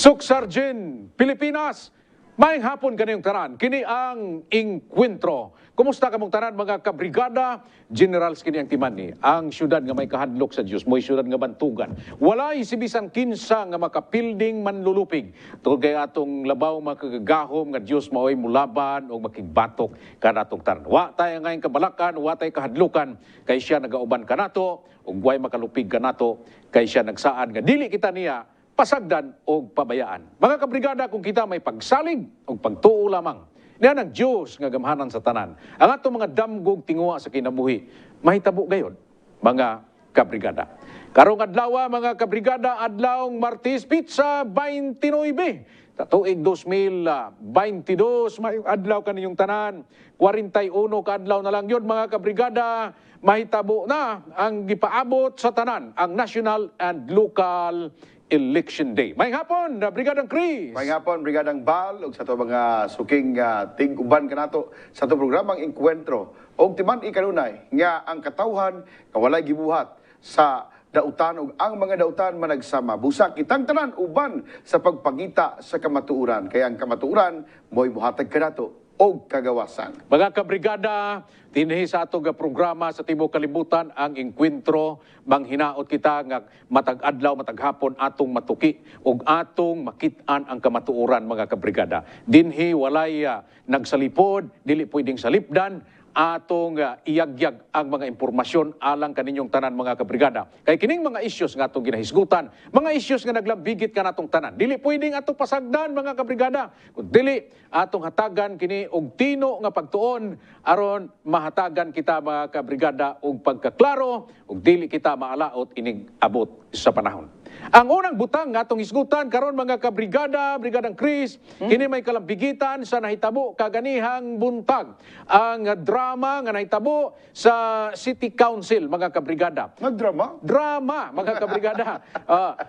Suksargin, Pilipinas, maayong hapon kaniyong tanan. Kini ang Encuentro. Kumusta kamong tanan mga kabrigada? Generals kini ang timan ni. Ang syudad nga may kahadlok sa Dios, mo'y syudad nga bantugan. Walay si bisan kinsa nga makapilding manlulupig. Tungod kay atong labaw makagagahom nga Dios maoy mulaban o makigbatok kanatong tanan. Wa tayo ngayon kabalakan, wa tayo kahadlukan kay siya nagauban kanato ug way makalupig kanato kay siya nagsaan nga dili kita niya pasagdan o pabayaan. Mga kabrigada, kung kita may pagsalig o pagtuo lamang, niyan ang Diyos nga gamhanan sa tanan. Ang atong mga damgog tinguha sa kinabuhi, mahitabo gayon, mga kabrigada. Karong adlaw, mga kabrigada, adlawng Martes, Pizza 29. Tatuig 2022, may adlaw kaninyong tanan. 41 ka adlaw na lang yun, mga kabrigada. Mahitabo na ang gipaabot sa tanan, ang national and local Election Day. May hapon, Brigadang Chris. May hapon, Brigadang Bal, ug sa to mga suking tig-uban kanato sa to programang Encuentro. Og timan ikanunay nga ang katawhan nga walay gibuhat sa dautan ug ang mga dautan managsama. Busa kitang tanan uban sa pagpangita sa kamatuuran. Kaya ang kamatuuran mo'y buhatag kanato og kagawasan. Mga kabrigada, dinhi sa ato nga programa sa Tibuok Kalibutan ang Encuentro, manghinaot kita nga matag adlaw matag hapon atong matuki ug atong makit-an ang kamatuoran, mga kabrigada. Dinhi walay nagsalipod, dili pwedeng salipdan, atong iyagyag ang mga impormasyon alang kaninyong tanan, mga kabrigada. Kay kining mga issues nga atong ginahisgutan, mga issues nga naglambigit ka natong tanan, dili pwedeng atong pasagdan, mga kabrigada. Kung dili atong hatagan kini og tino nga pagtuon aron mahatagan kita, mga kabrigada, og pagkaklaro ug dili kita maalaot inig abot sa panahon. Ang unang butang nga atong hisgutan karon, mga kabrigada, Brigadang Chris, kini may kalambigitan sa nahitabo kaganihang buntag. Ang drama nga nahitabo sa City Council, mga kabrigada. Nagdrama? Drama, mga kabrigada.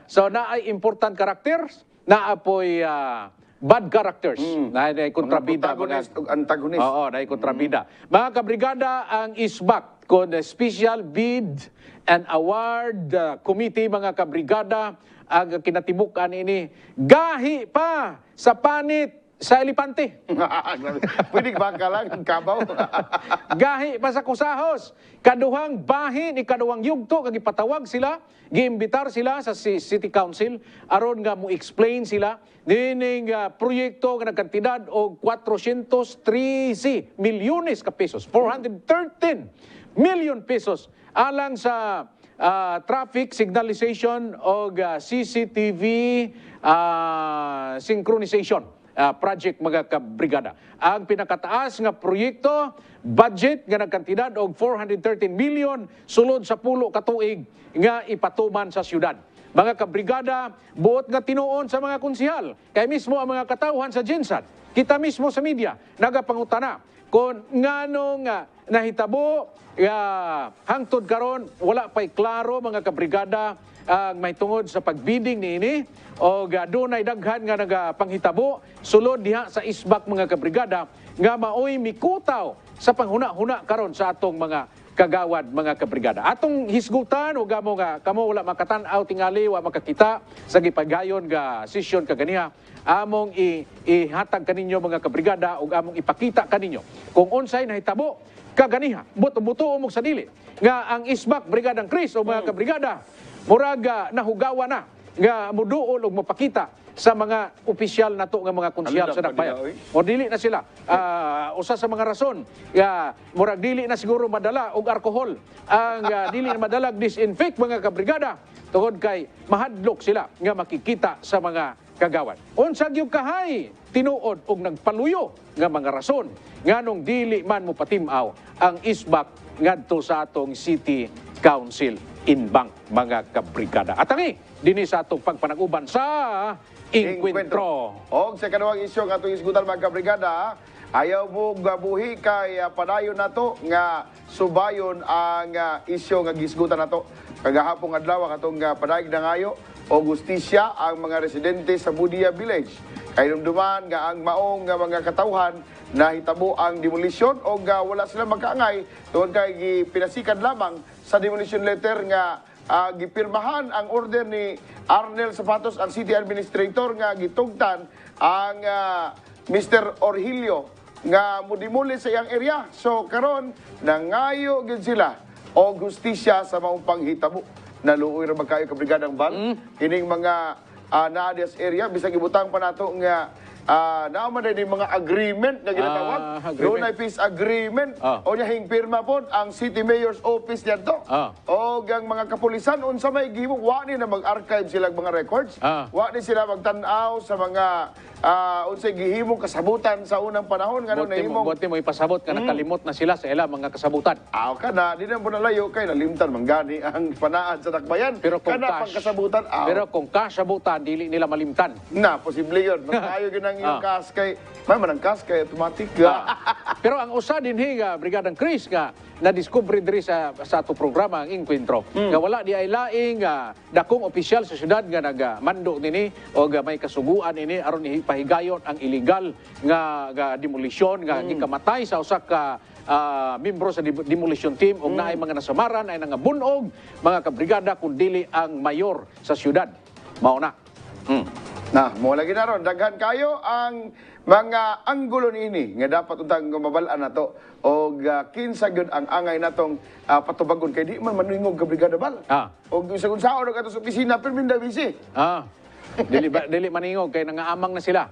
So naay important characters, naapoy bad characters. Naay kontrabida, protagonist ug antagonist. Oo, naay kontrabida. Mga kabrigada, ang ISBAC kon Special Bid and Award Committee, mga kabrigada, ang kinatibukan ini gahi pa sa panit sa elepante. Pwede ba ka lang kabaw? Gahi pa sa kusahos. Kaduhang bahin, ikaduhang yugto, kag ipatawag sila, giimbitar sila sa City Council aron nga mo explain sila dining proyekto nga nagkantidad og 413 milyones ka pesos, 413 million pesos alang sa traffic signalization o CCTV synchronization project, mga kabrigada. Ang pinakataas nga proyekto, budget nga nagkantidad og 413 million sulod sa pulo ka tuig nga ipatuman sa syudad. Mga kabrigada, buot nga tinuon sa mga konsihal, kay mismo ang mga katawhan sa Ginsan, kita mismo sa media, nagapangutana kung nganong nahitabo hangtod karon wala pa'y klaro, mga kabrigada, ang may tungod sa pagbidding niini o dunay daghan nga nagapanghitabo sulod diha sa ISBAC, mga kabrigada, nga maoy mikutaw sa panghuna-huna karon sa atong mga kagawad, mga kabrigada. Atong hisgutan o gamo nga kamo wala makatan-aw tingali wa makakita sa gipagayon nga session kaganiha, among ihatag kaninyo, mga kabrigada, ug among ipakita kaninyo kung unsay nahitabo kaganiha, buto-buto umog sa dili nga ang ISBAC, Brigadang Chris, o mga kabrigada, muraga nahugawa na nga muduol og mapakita sa mga opisyal nato nga mga konsyal sa Dakbayan. O dili na sila usa sa mga rason nga murag dili na siguro madala og alcohol, ang dili na madalag disinfect, mga kabrigada, tungod kay mahadlok sila nga makikita sa mga kagawad. Unsa gyud kahay tinuod og nagpaluyo nga mga rason nganong dili man mo patim-aw ang ISBAC ngadto sa atong City Council Inbank, mga kabrigada. At ani dinhi sa atong pagpanag-uban sa Encuentro. Og sa kaduhang isyu nga atong isgutan, mga kabrigada, ayaw mo gabuhi kay padayon nato nga subayon ang isyu nga gisgutan nato kagahapon adlaw katong padaig na ngayo o justisya ang mga residente sa Budia Village. Kay dumduman nga ang maong nga mga katawhan na hitabo ang demolisyon o wala sila magkaangay tungod kay pinasikan lamang sa demolition letter nga gipirmahan ang order ni Arnel Zapatos, ang city administrator, nga gitugtan ang Mr. Orhilio nga mudimuli sa iyang area. So karon nangayo gid sila o justisya sa maong panghitabo. Naluoy ra magkayo ka Brigadang Bal kining mga naadias area bisag ibutang pa nato nga naman din mga agreement na ginatawag. Doon ay peace agreement. O niya hingpirma po ang City Mayor's Office niya to. O ang mga kapulisan, unsa may gihimo, wa ni na mag-archive sila mga records. Wa ni sila magtanaw sa mga unsay gihimo kasabutan sa unang panahon. Nga nahimong Buti mo ipasabot ka nakalimot na sila sa ila mga kasabutan. Kana, di na po nalayo kay nalimtan manggani ang panaan sa takbayan. Pero kung kana pangkasabutan, pero kung kasabutan, dili nila malimtan. Na, posible yun. Magkayo yun ang iyong kaskay. May manang kaskay, automatic. Pero ang usa din higa, Brigadang Chris, nga na-discover diri sa ato programa ang Encuentro. Nga wala di ay laing dakong opisyal sa syudad nga nagmando nini o may kasuguan ini aron ipahigayon ang illegal nga demolisyon nga gikamatay sa usa ka membro sa demolition team o naay mga nasamaran ay nangabunog mga kabrigada kun dili ang mayor sa syudad. Mao na. Mo lagi na ron, daghan kayo ang mga anggulo niini nga dapat untang mabalaan nato og kinsa gyud ang angay natong patubagon kay di man maningog ka Brigada Bal. Og sa unsaon og ato sa opisina perminda bisi. Dili maningog kay nangaamang na sila.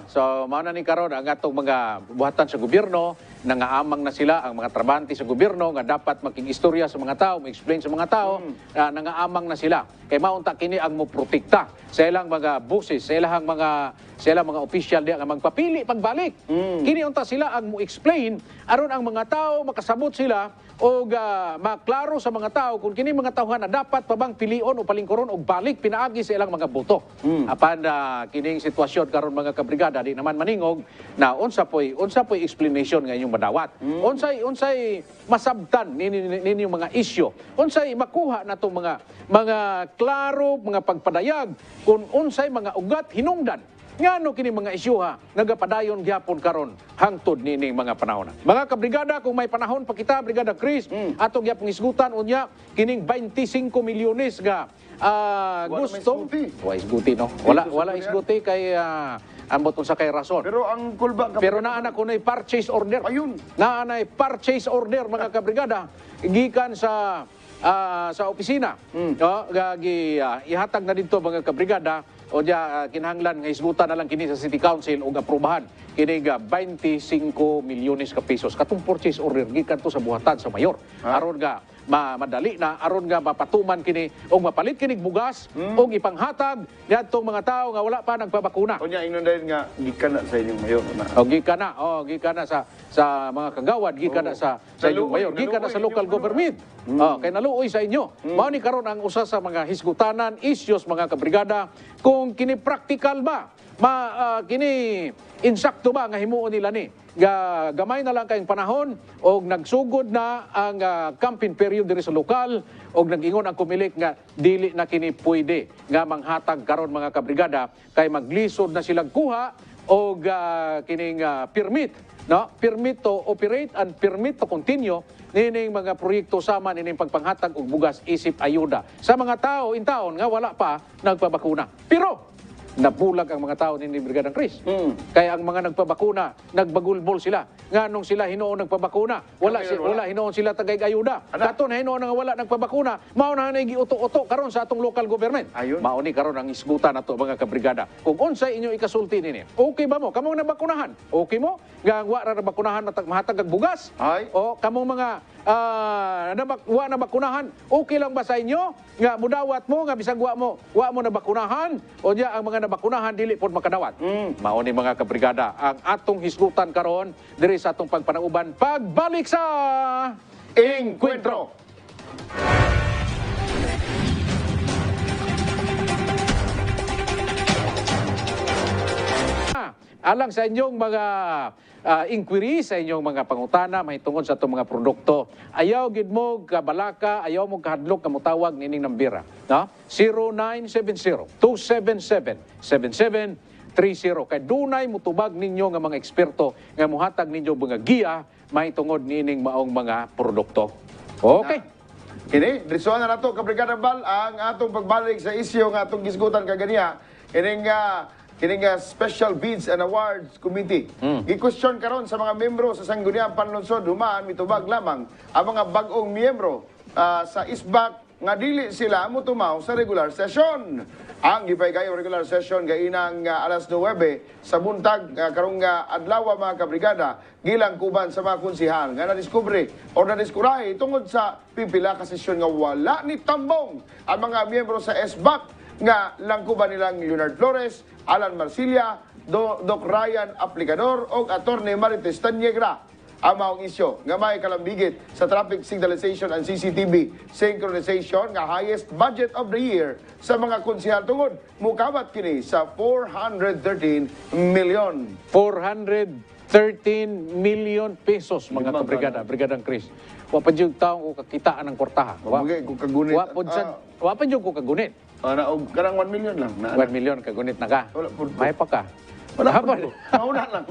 So mao na ni karon ang atong mga buhatan sa gobyerno, nangaamang na sila ang mga trabahante sa gobyerno nga dapat makigistorya sa mga tao, ma-explain sa mga tao, nangaamang na sila. Kay maunta kini ang moprotekta sa ilang mga bosses, sa ilang mga opisyal diya nga magpapili pagbalik. Kini unta sila ang mo-explain aron ang mga tao makasabot sila o maklaro sa mga tao kung kini mga tawhan na dapat pa bang pilion o palingkuron og balik pinaagi sa ilang mga boto. Apan kining sitwasyon karon mga kabrigada di naman maningog na unsa poy explanation nga inyong madawat. Unsay masabtan ninyong mga isyu. Unsay makuha natong mga klaro, mga pagpadayag kung unsay mga ugat hinungdan. Ngano kini mga isyuha nagapadayon gyapon karon hangtod nining mga panahon. Mga kabrigada, kung may panahon pa kita, Brigada Chris, atong gyapong isgutan unya kining 25 milyones nga gusto. Wa isguti no. Wala isguti kay ambot unsa kay rason. Pero ang kulba pero naa na kunoy purchase order. Ayun. Naa na purchase order mga kabrigada gikan sa opisina. Ihatag na dito mga kabrigada o kinahanglan nga isgutan na lang kini sa City Council o aprubahan kini 25 milyones ka pesos katong purchase order gikan to sa buhatan sa mayor aron ga madali na aron nga mapatuman kini o mapalit kini bugas o ipanghatag niadtong mga tao nga wala pa nagpabakuna. Unya ingnon dahil nga gikan na sa inyong mayor na. Gikan na sa mga kagawad, gikan na sa inyong mayor, gikan na sa local government. Kay naluoy sa inyo. Mao ni karon ang usa sa mga hisgutanan, issues mga kabrigada kung kini practical ba, kini insakto ba nga himuon nila ni. Gamay na lang kayong panahon o nagsugod na ang campaign period diri sa lokal o nag-ingon ang kumilik nga dili na kini pwede nga manghatag karon mga kabrigada kay maglisod na silang kuha o kining permit, no? Permit to operate and permit to continue nining mga proyekto sama nining pagpanghatag og bugas isip ayuda sa mga tao in taon nga wala pa nagpabakuna. Pero nabulag ang mga tao ni Brigadang Chris. Kaya ang mga nagpabakuna, nagbagulbol sila. Nganong sila hinoon nagpabakuna, wala hinoon sila tagay-ayuda. Katon hinoon nga wala nagpabakuna, mao na nay giuto-uto karon sa atong local government. Mao ni karon ang isgutan nato mga kabrigada. Kung unsay inyo ikasulti nini, okay ba mo? Kamong nabakunahan? Okay mo? Nga wa ra nabakunahan mahatag og bugas? O kamong mga wa na bakunahan, okay lang ba sa inyo nga mudawat mo nga bisag wa mo nabakunahan o diya ang mga nabakunahan dili pod makadawat. Mao ni mga kabrigada ang atong hisgutan karon diri sa atong pagpanauban pagbalik sa Encuentro. Alang sa inyong mga inquiry, sa inyong mga pangutana mahitungod sa itong mga produkto, ayaw gid mo kabalaka, ayaw mo kahadlok kamutawag nining nambira, no? 0970-277-7730 kay dunay mutubag ninyo nga mga eksperto nga muhatag ninyo mga giya mahitungod nining maong mga produkto. Okay. Kini, dritsuhan na nato Kabrigada Bal ang atong pagbalik sa isyu nga atong gisgutan kaganiya. Kini nga Special Bids and Awards Committee. Gi-question karon sa mga miyembro sa Sangguniang Panlungsod humaan mitubag lamang ang mga bag-ong miyembro sa ISBAC nga dili sila mutumaw sa regular session. Ang gipay-gayong regular session gainang alas 9 sa buntag karong adlaw mga kabrigada gilang kuban sa mga konsihal nga nadiskubre o nadiskuray tungod sa pipila ka sesyon nga wala ni tambong ang mga miyembro sa SBAC nga langkuban nilang Leonard Flores, Alan Marsilia, Doc Ryan Aplicador o Attorney Marites Tanyegra. Ang maong isyo nga may kalambigit sa traffic signalization and CCTV synchronization nga highest budget of the year sa mga konsihal tungod mukabat kini sa 413 million. 413 million pesos mga kabrigada, Brigadang Chris. Wa pa jud taong ko kakitaan ng kwartaha. Mabugay ko kagunit. Wa pa jud ko kagunit. Karang 1 million lang. 1 million kagunit na ka. Wala po. May pa ka. Wala po. Nauna lang.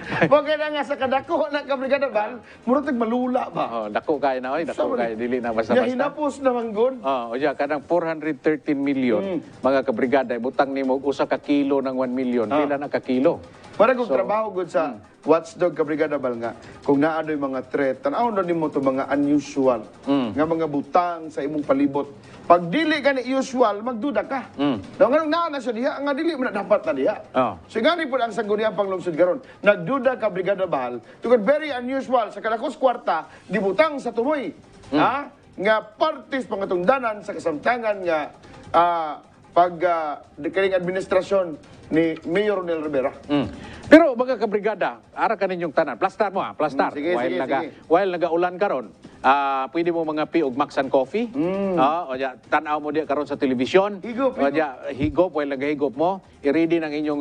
Bagay na nga sa kadako na kabrigada Bal, murag malula ba? Oh, dako kay na oy, dako kay dili na Ya basta-basta. hinapos naman gud. Oh, oya kanang 413 million mga kabrigada butang nimo usa ka kilo ng 1 million, pila na ka kilo. Para kung trabaho gud sa watchdog kabrigada Bal nga, kung naadoy mga threat, tanaw na nimo to mga unusual nga mga butang sa imong palibot. Pag dili ka ni usual, magduda ka. Daw nga naa na siya diha, nga dili man na dapat na diha. Oh. So nga ni po ang Sangguniang Panglungsod karon, nagduda ka Brigada Bahal, tungod very unusual sa kalakos kwarta, dibutang sa tumoy. Ha? Nga partis pangatungdanan sa kasamtangan nga kaning administrasyon ni Mayor Nel Rivera. Pero mga kabrigada, ara ka ninyong tanan. Plastar mo plastar. Sige, sige, sige. While nagaulan karon, pwede mo mga og Maxan Coffee. O ya, tanaw mo diya karon sa telebisyon. Higop, O ya, higop, while nagahigop mo, i-ready ng inyong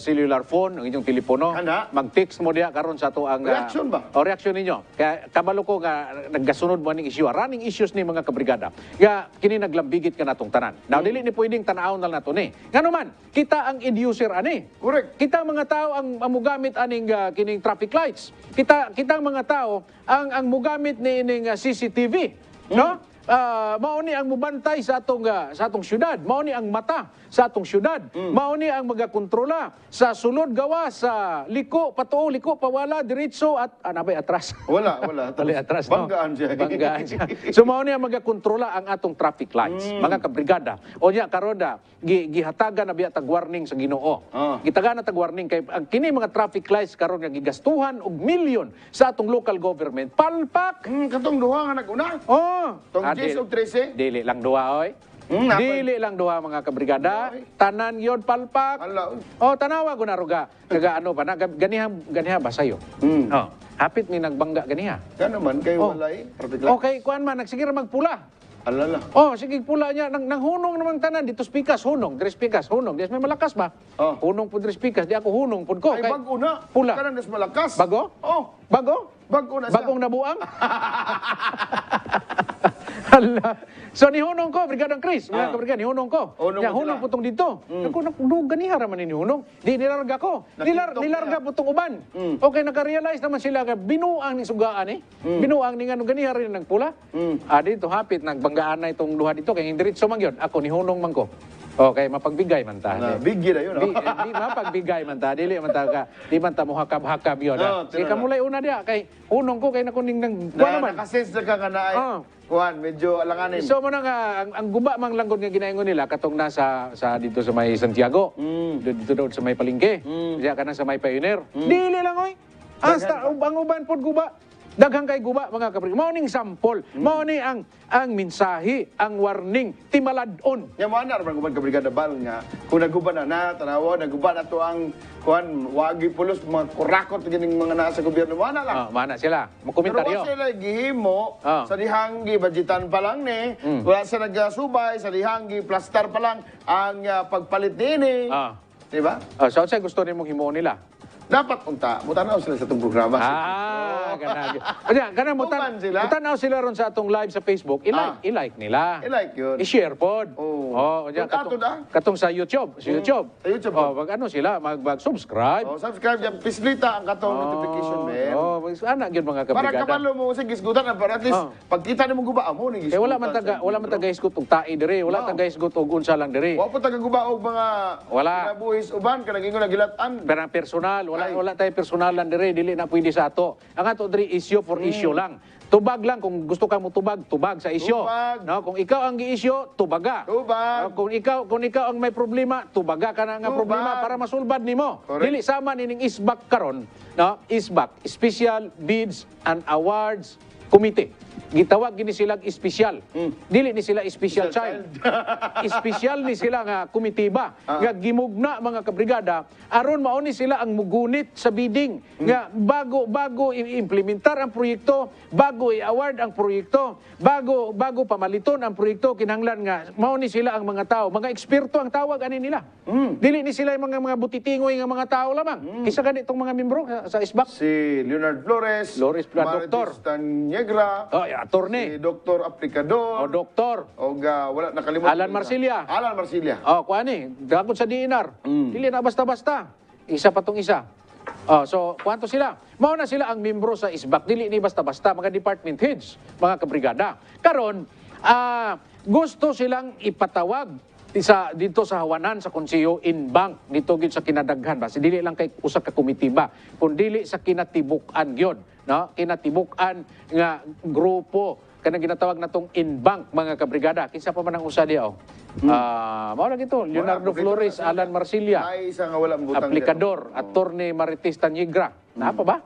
cellular phone, ang inyong telepono. Ana? Mag-text mo diya karon sa to ang Reaction ba? O reaksyon ninyo. Kaya kabalo ko nga naggasunod mo ning issue. Running issues ni mga kabrigada. Kaya kini naglambigit ka natong tanan. Now dili ni pwedeng tanaw na nato ni. Ngano man, kita ang end user ani. Correct. Kita ang mga tao ang mugamit aning kining traffic lights. Kita ang mga tao ang mugamit ni ining CCTV, no? Mao ni ang mubantay sa atong syudad, mao ni ang mata sa atong syudad, mao ni ang magakontrola sa sulod gawa sa liko patuo, liko pawala diretso at anabay atras. Wala. Tali atras, no? Banggaan siya. Banggaan siya. So mao ni ang magakontrola ang atong traffic lights, mga kabrigada. O nya karoda gihatagan na biya tag warning sa Ginoo. Gitagan na tag warning kay ang kini mga traffic lights karon nga gigastuhan og milyon sa atong local government. Palpak. Katong duha nga naguna. Oh, Tong 10 o 13. dili lang duha oy. Dili lang duha mga kabrigada. Tanan yon palpak. Ala. Oh, tanawa ko na ruga. Kaga ano pa na ganiha ba sayo? Oh, hapit ni nagbangga ganiha. Yan naman kay walay. Traffic light. Okay, kuan man nagsigir magpula. Alala. Oh, sige pula niya nang hunong naman tanan dito spikas hunong, dres spikas hunong. Des may malakas ba? Oh. Hunong pud dres spikas, di ako hunong pud ko. Ay, Kay- bago na. Pula. Kanan mas malakas. Bago? Oh, Bago? bago na siya. Bagong nabuang? Hala. So ni hunong ko, Brigadang Chris, mga kabrigada, ni hunong ko. Hunong Nya mo hunong sila. putong dito. Ako nakdugan ni haraman ni hunong. Di nilarga ko. Nakiktok Nilarga niya. putong uban. Okay, naka-realize naman sila nga binuang ni sugaan eh. Binuang ni ngano ganiha rin ng pula. Dito hapit nagbanggaan na itong duha dito kay diretso man gyud. Ako ni hunong man ko. Okay, mapagbigay man ta. Na, biggi na yun. Di mapagbigay man ta, dili man ta ka, di man ta mo hakab-hakab yun. Sige ka mulay una diya kay hunong ko kay nakuning nang kuha naman. Nakasense na ka nga na ay, kuhan, medyo alanganin. So mo na nga ang guba mang langgod nga ginaingon nila katong nasa sa dito sa may Santiago. Dito daw sa may Palengke. Diya kana sa may Pioneer. Dili lang oy. Hasta ang uban pod guba. Daghang kay guba mga kabrigada. Mao ning sample, mao ni ang mensahe, ang warning timaladon. Yang mana ra guban ka Brigada Bal nga kung naguban na tanawa naguban ato ang kuan wagi pulos mga kurakot gining mga nasa gobyerno mana lang. Mana sila? Pero Makomentaryo. wa sila gihimo sa dihang budgetan pa lang ni wala sa nagasubay sa dihang plastar pa lang ang pagpalit nini. Di ba? So sa gusto nimong himuon nila? Dapat unta, mutanaw sila sa itong programa. Kanang Uban sila? mutanaw sila ron sa atong live sa Facebook, i-like nila. I-like yun. I-share pod. Oo. Unya, Kung ato na? katong sa YouTube. Sa YouTube. Sa YouTube Wag ano sila, mag-subscribe. Subscribe dyan. Pislita ang katong notification, man. Anak yun mga Para kabrigada. kapalo mo sa gisgutan, para at least, pagkita ni mo guba, amo ni gisgutan. Wala man taga isgot og tae dire, wala taga isgot og unsa lang dire. Wa po taga-guba og mga Wala. kinabuhis uban, kanang ingon nagilatan. Pero personal, wala tayo personalan dire, dili na pwede sa ato. Ang ato dire issue for issue lang. Tubag lang kung gusto ka mo tubag sa issue. Tubag. No, kung ikaw ang gi-issue, tubaga. Tubag. Kung ikaw ang may problema, tubaga ka na nga Tubag. problema para masulbad nimo. Correct. Dili sama nining isbak karon, no? Isbak, Special Bids and Awards Committee. Gitawag gini silang espesyal. Dili ni sila special child. Espesyal ni sila nga komitiba nga gimugna mga kabrigada aron mao ni sila ang mugunit sa bidding nga bago i-implementar ang proyekto, bago i-award ang proyekto, bago pamaliton ang proyekto kinahanglan nga mao ni sila ang mga tao, mga eksperto ang tawag ani nila. Dili ni sila yung mga butitingoy nga mga tao lamang. Kisa ganitong mga membro sa isbak. Si Leonard Flores, Doktor. Tanyegra, Attorney. si Dr. Aplicador, Doktor. o wala nakalimutan. Alan Marsilia. Alan Marsilia. Kuani, dapat sa DNR. Dili na basta-basta. Isa pa tong isa. So, kwanto sila? Mao na sila ang membro sa ISBAC. Dili ni basta-basta, mga department heads, mga kabrigada. Karon, gusto silang ipatawag dito sa hawanan sa konseyo in bank dito gid sa kinadaghan ba dili lang kay usa ka komitiba kun dili sa kinatibuk-an gyud no kinatibuk-an nga grupo kanang ginatawag natong in bank mga kabrigada kinsa pa man ang usa diha mao lang ito Leonardo Flores, Alan Marsilia, Ay, isa nga wala butang. Aplicador, Attorney Marites Tanyegra. Na pa ba?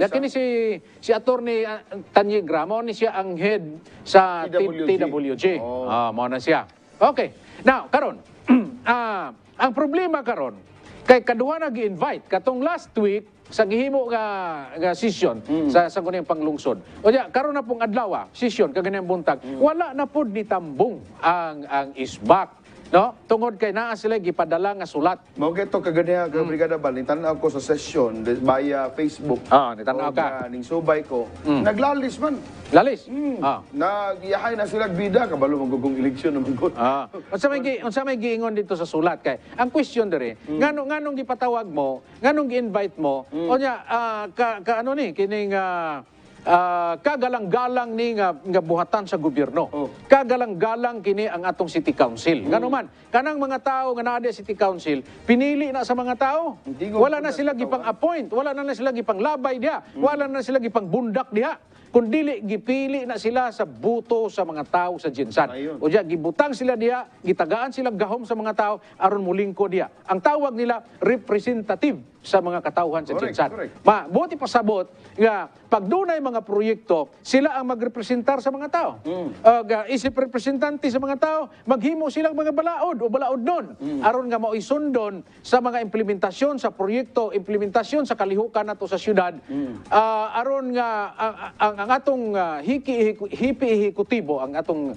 Kini si Attorney Tanyegra mao ni siya ang head sa TWG. Mao na siya. Okay. Now, karon, ang problema karon kay kaduha na gi-invite katong last week sa gihimo nga session sa kuning panglungsod. O diya, karon na pong adlaw, session kaganiyang buntag, wala na pud nitambong ang ISBAC. No? Tungod kay naa sila gipadala nga sulat. Mao kay to kaganiya ka brigada bal tan-aw ko sa session via Facebook. Nitanaw ka. Ning subay ko. Naglalis man. Lalis. Nagyahay na sila bida kabalo magugong eleksyon naman ko. Unsa may giingon dito sa sulat kay ang question dire nganong gipatawag mo nganong gi-invite mo onya ano ni kining kagalang-galang ni nga buhatan sa gobyerno. Kagalang-galang kini ang atong City Council. Ngano man, kanang mga tao nga naa sa City Council, pinili na sa mga tao. Wala na sila gipang-appoint, wala na sila gipang-labay diha, wala na sila gipang-bundak diha. Kundi gipili na sila sa buto sa mga tao sa Jinsan. O diya, gibutang sila diya, gitagaan sila gahom sa mga tao, aron mulingko diya. Ang tawag nila, representative sa mga katauhan sa Jinsan. Buti pasabot nga pag dunay mga proyekto, sila ang magrepresentar sa mga tao. Isip representante sa mga tao, maghimo silang mga balaod o balaod nun. Aron nga maoisundon sa mga implementasyon sa proyekto, implementasyon sa kalihukan nato sa syudad. Aron nga ang atong hipi-ehekutibo, ang atong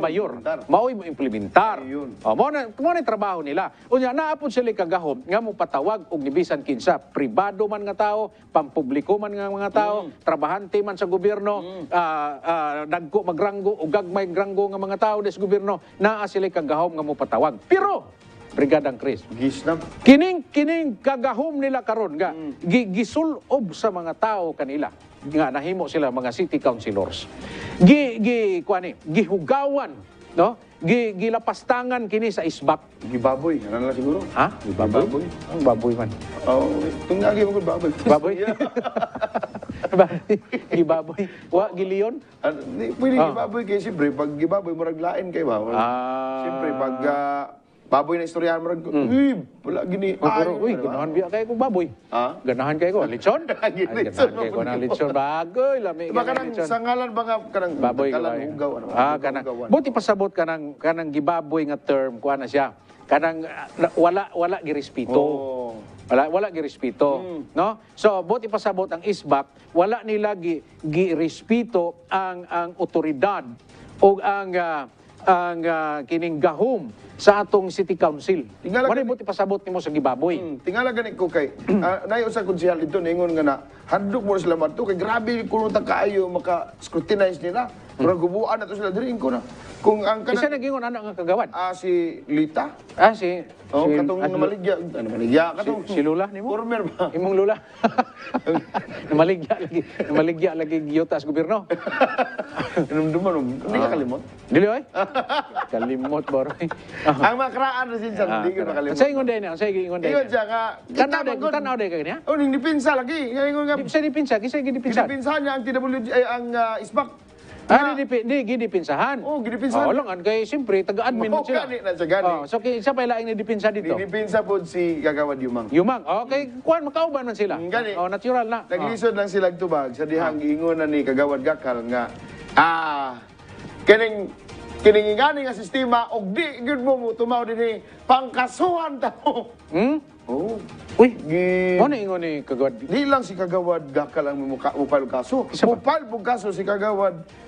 mayor, mao'y mo implementar. Mao na trabaho nila. Unya naapod sila kagahom nga mo patawag og nibisan kinsa, pribado man nga tao, pampubliko man nga mga tao, trabahante man sa gobyerno, dagko magranggo o gagmay granggo nga mga tao des gobyerno, naa sila kagahom nga mo patawag. Pero Brigadang Chris, gisnab. Kining kagahom nila karon nga gisulob sa mga tao kanila nga nahimo sila mga city councilors. Gihugawan, no? Gilapastangan kini sa ISBAC. Gibaboy, ano na siguro? Ha? Gibaboy? Ang baboy man. Tungagi mo ko baboy. Baboy? Gibaboy? Wa, giliyon? Pwede gibaboy kayo siyempre. Pag gibaboy, maraglain kayo ba? Siyempre, pag baboy na istoryahan mo, wala gini. Ganahan biya kayo kong baboy. Ganahan kayo ko. Lechon? Ganahan kayo ko ng lechon. Bagoy, lami. Diba kanang sa ngalan ba nga, kanang baboy kalang hugaw? Buti pasabot kanang gibaboy nga term, kuha na siya. Kanang wala girespeto. Wala girespeto, no? So buti pasabot ang ISBAC, wala nila girespeto ang otoridad o ang ang kining gahom sa atong city council. Tingala Wala buti pasabot nimo sa gibaboy. Tingala ganit ko kay nayo sa konsehal dito ningon nga na handog mo sila madto kay grabe kuno ta kaayo maka-scrutinize nila. Murag gubuan na to sila diri ko na. Kung ang Isa kana nagingon anak nga kagawad. si Lita, Si katong namaligya, katong si Lula nimo? former ba? Imong lula. Namaligya lagi giyota sa gobyerno. Dumduman, hindi ka kalimot. Dili oy. Kalimot baro. Ang makraan na sinsan, hindi ka makalimot. Sa ingon din na, sa ingon din. Ingon siya nga, Tanaw day kay niya. Oh, ning dipinsa lagi. Ingon nga, Sa dipinsa, kisa gidipinsa. dipinsa niya ang TWG, ang ISBAC. Di gidipinsahan. Oh, gidipinsahan. Lang an kay siyempre taga-admin Oh, sila. gani na siya, gani. So isa pa ilaing ni dipinsa dito. Dipinsa po si Gagawad Yumang. Yumang. Okay, kuan makauban man sila. Gani. Natural na. Naglisod lang sila tubag sa dihang giingon na ni Kagawad Gakal nga kining ingani nga sistema og di gyud mo tumaw dinhi pangkasuhan ta mo. Oh. Uy, Gi mo na ingon ni kagawad. di lang si Kagawad Gakal ang mupal kaso. Isa pa? Mupal pug kaso si Kagawad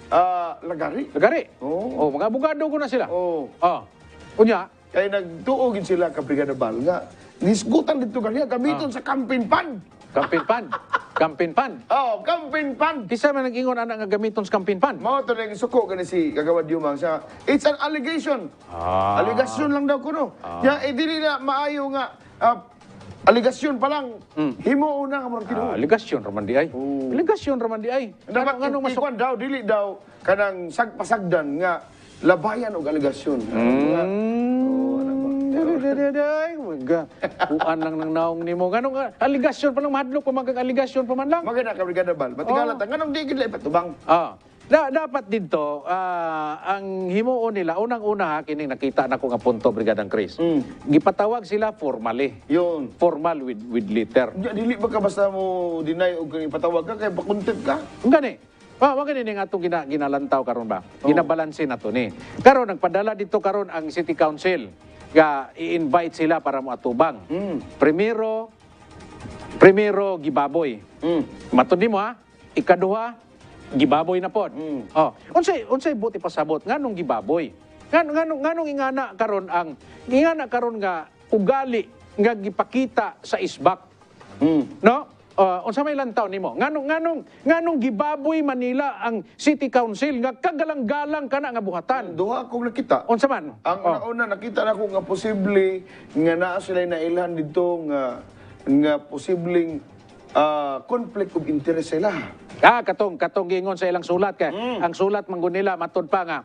Lagari. Lagari. Oh. Mga abogado ko na sila. Oh. Unya, Kay nagtuogin sila ka Brigada Bal nga nisgutan dito kaniya gamiton sa campaign fund. campaign pan. Campaign pan. Oh, campaign fund. Kisa man nag-ingon anak nga gamiton sa campaign pan. Mao to nang suko gani si Kagawad Yumang siya. It's an allegation. Allegation lang daw kuno. Ya dili na maayo nga allegation pa lang. Himo una nga murag tinuod. Aligasyon raman di ay. Aligasyon raman di ay. Dapat Anong masuk? ikuan daw dili daw kanang sagpasagdan nga labayan og allegation. Kuan lang ng naong nimo. Ganong aligasyon pa lang mahadlok pa magag aligasyon pa man lang. Magana ka Brigada Bal. Matingala ta nganong di gid patubang. Dapat dito, ang himuon nila, unang-una ha, kining nakita na ko nga punto, Brigadang Chris. Gipatawag sila formally. Yun. Formal with letter. Dili ba ka basta mo deny og ipatawag ka kay pakuntit ka? Gani. Wag gani nga itong ginalantaw karon ba? Ginabalanse na to ni. Karon nagpadala dito karon ang City Council nga i-invite sila para mo atubang. Primero gibaboy. Matod mo ha. Ikaduha gibaboy na pod. Unsay buti pasabot nganong gibaboy? Nganong ingana karon nga ugali nga gipakita sa isbak. No? Unsa may lantaw nimo? Nganong gibaboy Manila ang City Council nga kagalang-galang kana nga buhatan. Duha akong nakita. Unsa man? Ang una nakita na ko nga posible nga naa sila nailhan dito nga posibleng conflict of interest sila. Katong gingon sa ilang sulat kay ang sulat manggon nila matud pa nga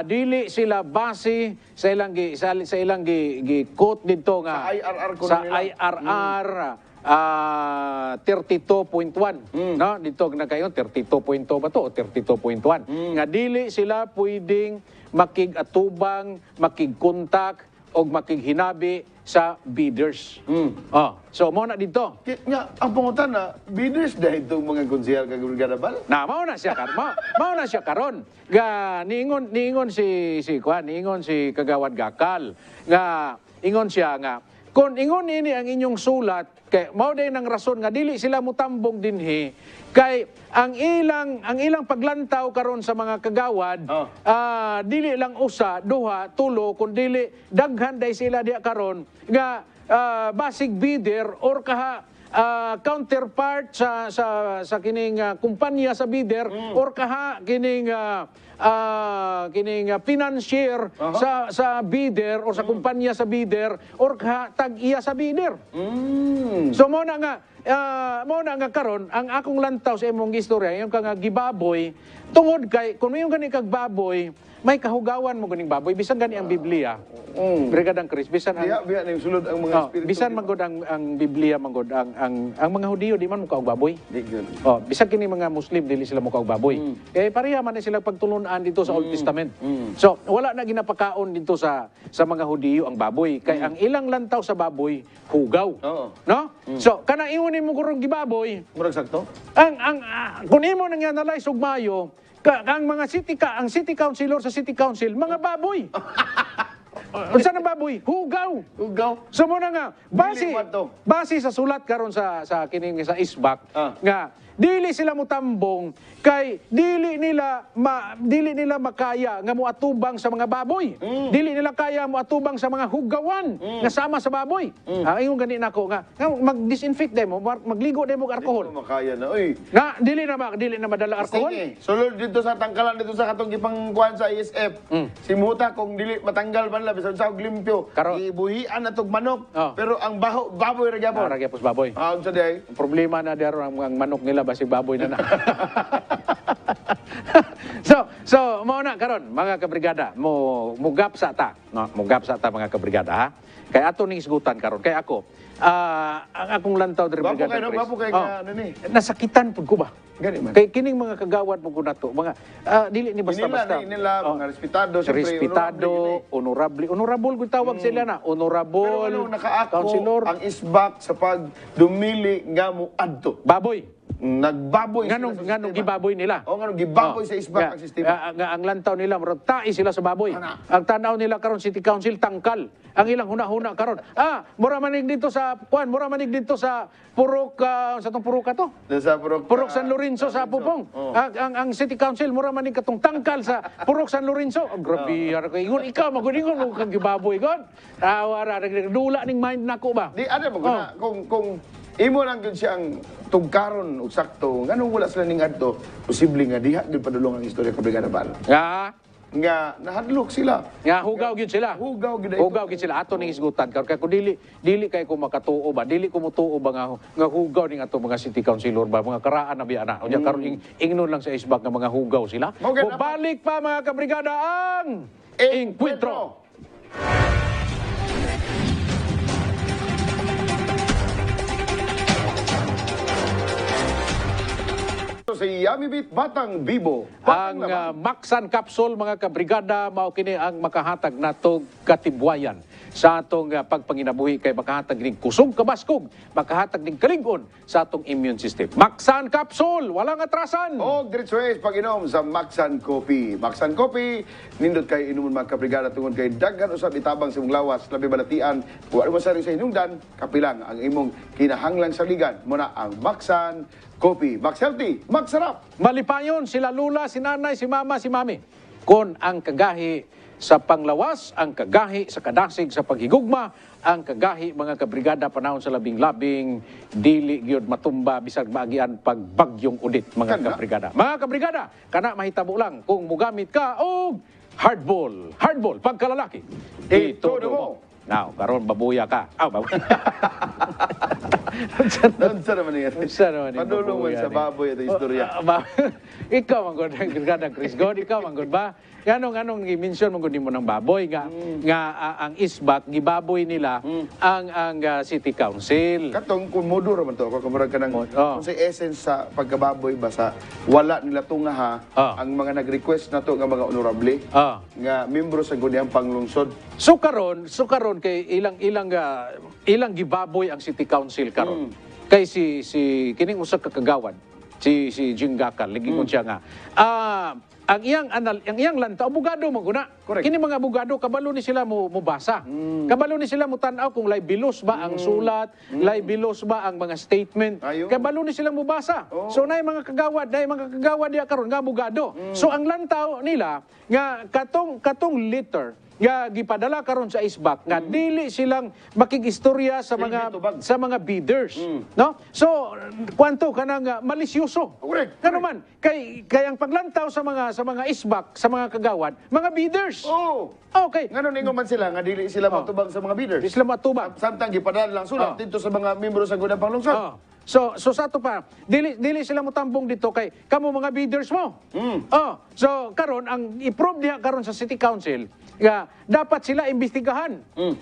dili sila base sa ilang gi quote dito nga Sa IRR ko sa nila. IRR 32.1 no dito nagkayon 32.2 ba to o 32.1 nga dili sila pwedeng makig-atubang makig-kontak og makighinabi sa bidders. So mo na dito. Nga, ang pangutan na, bidders dahil itong mga konsehal kag Brigada Bal. Mao na siya karon. Niingon si Kagawad Gakal nga ingon siya nga kung ingon ini ang inyong sulat kay mao day nang rason nga dili sila mutambong dinhi kay ang ilang paglantaw karon sa mga kagawad dili lang usa duha tulo kun dili daghan day sila diha karon nga basic bidder or kaha counterpart sa kining kumpanya sa bidder or kaha kining financier sa bidder or sa kumpanya sa bidder or kaha tag-iya sa bidder. So mo na nga karon ang akong lantaw sa imong istorya yung nga gibaboy tungod kay kun mayon gani kag baboy may kahugawan mo ganing baboy bisan gani ang Biblia. Brigadang Chris bisan ang Biya na yung sulod ang mga espiritu. bisan manggod ang Biblia manggod ang mga Hudiyo di man mo kaog baboy. Di yun. Bisan kini mga Muslim dili sila mo kaog baboy. Kay pareha man na sila pagtulunan dito sa Old Testament. So wala na ginapakaon dito sa mga Hudiyo ang baboy kay ang ilang lantaw sa baboy hugaw. No? So kana ingon mo gurong gibaboy Murag sakto? ang kun imo nang analyze og mayo ang mga city councilor sa city council mga baboy. Unsa na baboy? Hugaw. Ugaw. So mo na nga base Dili man to. sa sulat karon sa kining sa isbak nga dili sila mutambong kay dili nila makaya nga moatubang sa mga baboy. Dili nila kaya moatubang sa mga hugawan nga sama sa baboy. Ingon gani nako nga mag-disinfect demo, magligo demo og alcohol. Makaya na, oy. Na dili na madala alcohol. Sige, sulod dito sa tangkalan dito sa katong gipangkuan sa ISF. Si Muta kung dili matanggal man la bisan sa og limpyo, Karo- ibuhian na tog manok, Oh. pero ang baboy ra gyapon. Para gyapos baboy. Unsa day? Ang problema na daro ang mga manok nila basi baboy na. So mao na karon mga kabrigada, mugap sa ta, no? Mugap sa ta mga kabrigada ha. Kay ato ning isgutan karon kay ako. Ang akong lantaw diri Bapo brigada. kayo, Chris. bapo kayo nga, ano ni? Nasakitan pud ko ba? Gani man. Kay kining mga kagawad mo nato, mga dili ni basta-basta. Nila, mga respetado, siyempre, Respetado, honorable. Honorable kung tawag sila na. Pero Honorable, ano, nakaako councilor, ang isbak sa pagdumili nga mo adto. baboy. Nagbaboy Nganong sila sa nganong sistema. gibaboy nila? O nganong gibaboy sa isbak ang sistema. Ang lantaw nila murag tae sila sa baboy. Ana. Ang tanaw nila karon City Council tangkal. Ang ilang huna-huna karon. Mura manig dito sa mura manig dito sa Purok sa tong Purok to. Sa Purok, Purok San Lorenzo sa Pupong. Oh. Ang City Council mura manig katong tangkal sa Purok San Lorenzo. Grabe yara ko ingon ikaw maguningon mo kag gibaboy gon. Awara dula ning mind nako ba? Di ano mo na kung imo lang gyud siyang tugkaron og sakto nganong wala sila ning adto posible nga diha gyud padulong ang istorya ka Brigada Bal nga nahadlok sila Nga hugaw gyud sila. hugaw gyud Hugaw gid sila ato ning isgutan karon kay kun dili kay ko makatuo ba dili ko motuo ba nga hugaw ning ato mga city councilor ba mga karaan na biya na unya karon ingnon lang sa isbak nga mga hugaw sila. Mao gyud dapat- Balik pa mga kabrigada ang Encuentro. Si Yummy Beat Batang Bibo ang Maksan Capsule mga kabrigada mao kini ang makahatag natog katibwayan sa atong pagpanginabuhi kay makahatag ning kusog kabaskog, makahatag ning kalig-on sa atong immune system. Maksan Capsule, walang atrasan. O diretso pag-inom sa Maxan Coffee. Maxan Coffee, nindot kay inumon mga kabrigada tungod kay daghan usab itabang sa imong lawas, labi balatian, wala mo sa rin sa hinungdan, kapilang ang imong kinahanglang saligan muna ang Maxan Coffee. Max Healthy, Max Sarap. Malipayon sila lula, si nanay, si mama, si mami. Kon ang kagahi sa panglawas, ang kagahi sa kadasig sa paghigugma, ang kagahi mga kabrigada panahon sa labing-labing, dili gyud matumba bisag maagian pagbagyong udit mga Kana. kabrigada. Mga kabrigada, kana mahitabo lang kung mugamit ka og hardball. Hardball pagkalalaki. Itudo mo. Now, karon babuya ka. Babuya. Unsa naman niya? Unsa naman ni Padulong man babuya sa ni? baboy ito istorya. Ikaw man gud ang Chris God, ikaw man gud ba? Anong gi-mention mo gud nimo ng baboy nga ang isbak gibaboy nila ang city council. Katong kung modo raman to, ako kamurag ka ng Oh. kung sa essence sa pagkababoy ba sa wala nila tunga ang mga nag-request na to nga mga honorable Ah. nga membro sa guniang panglungsod. So karon kay ilang gibaboy ang city council karon. Kay si kining usa ka kagawad si Jinggakan ligingon siya nga ang iyang lantaw abogado mo guna. Correct. Kini mga abogado kabalo ni sila mo basa. Kabalo ni sila mo tan-aw kung lay bilos ba ang sulat, lay bilos ba ang mga statement. Ayun. Kabalo ni sila mo basa. Oh. So nay mga kagawad diya karon nga abogado. So ang lantaw nila nga katong letter nga gipadala karon sa isbak nga dili silang makigistorya sa Silbi-tubag. mga bidders, no? So kwanto kanang malisyoso. Correct. Kano man kay ang paglantaw sa mga isbak, sa mga kagawad, mga bidders. Oh. Okay. Ngano ningon man sila nga dili sila matubang sa mga bidders. Di sila matubang. Samtang gipadala lang sulat Oh. dito sa mga membro sa guniang panglungsod. Oh. So sa ato pa, dili sila mo tambong dito kay kamo mga bidders mo. So karon ang i-prove diha karon sa City Council nga dapat sila imbestigahan.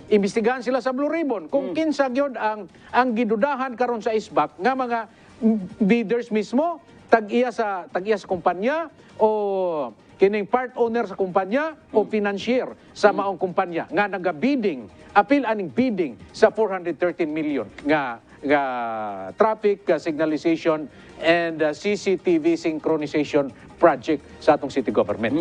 Imbestigahan sila sa Blue Ribbon kung kinsa gyud ang gidudahan karon sa isbak nga mga bidders mismo tag-iya sa kumpanya o kining part owner sa kumpanya o financier sa maong kumpanya nga naga-bidding, appeal aning bidding sa 413 million nga traffic signalization and CCTV synchronization project sa atong city government.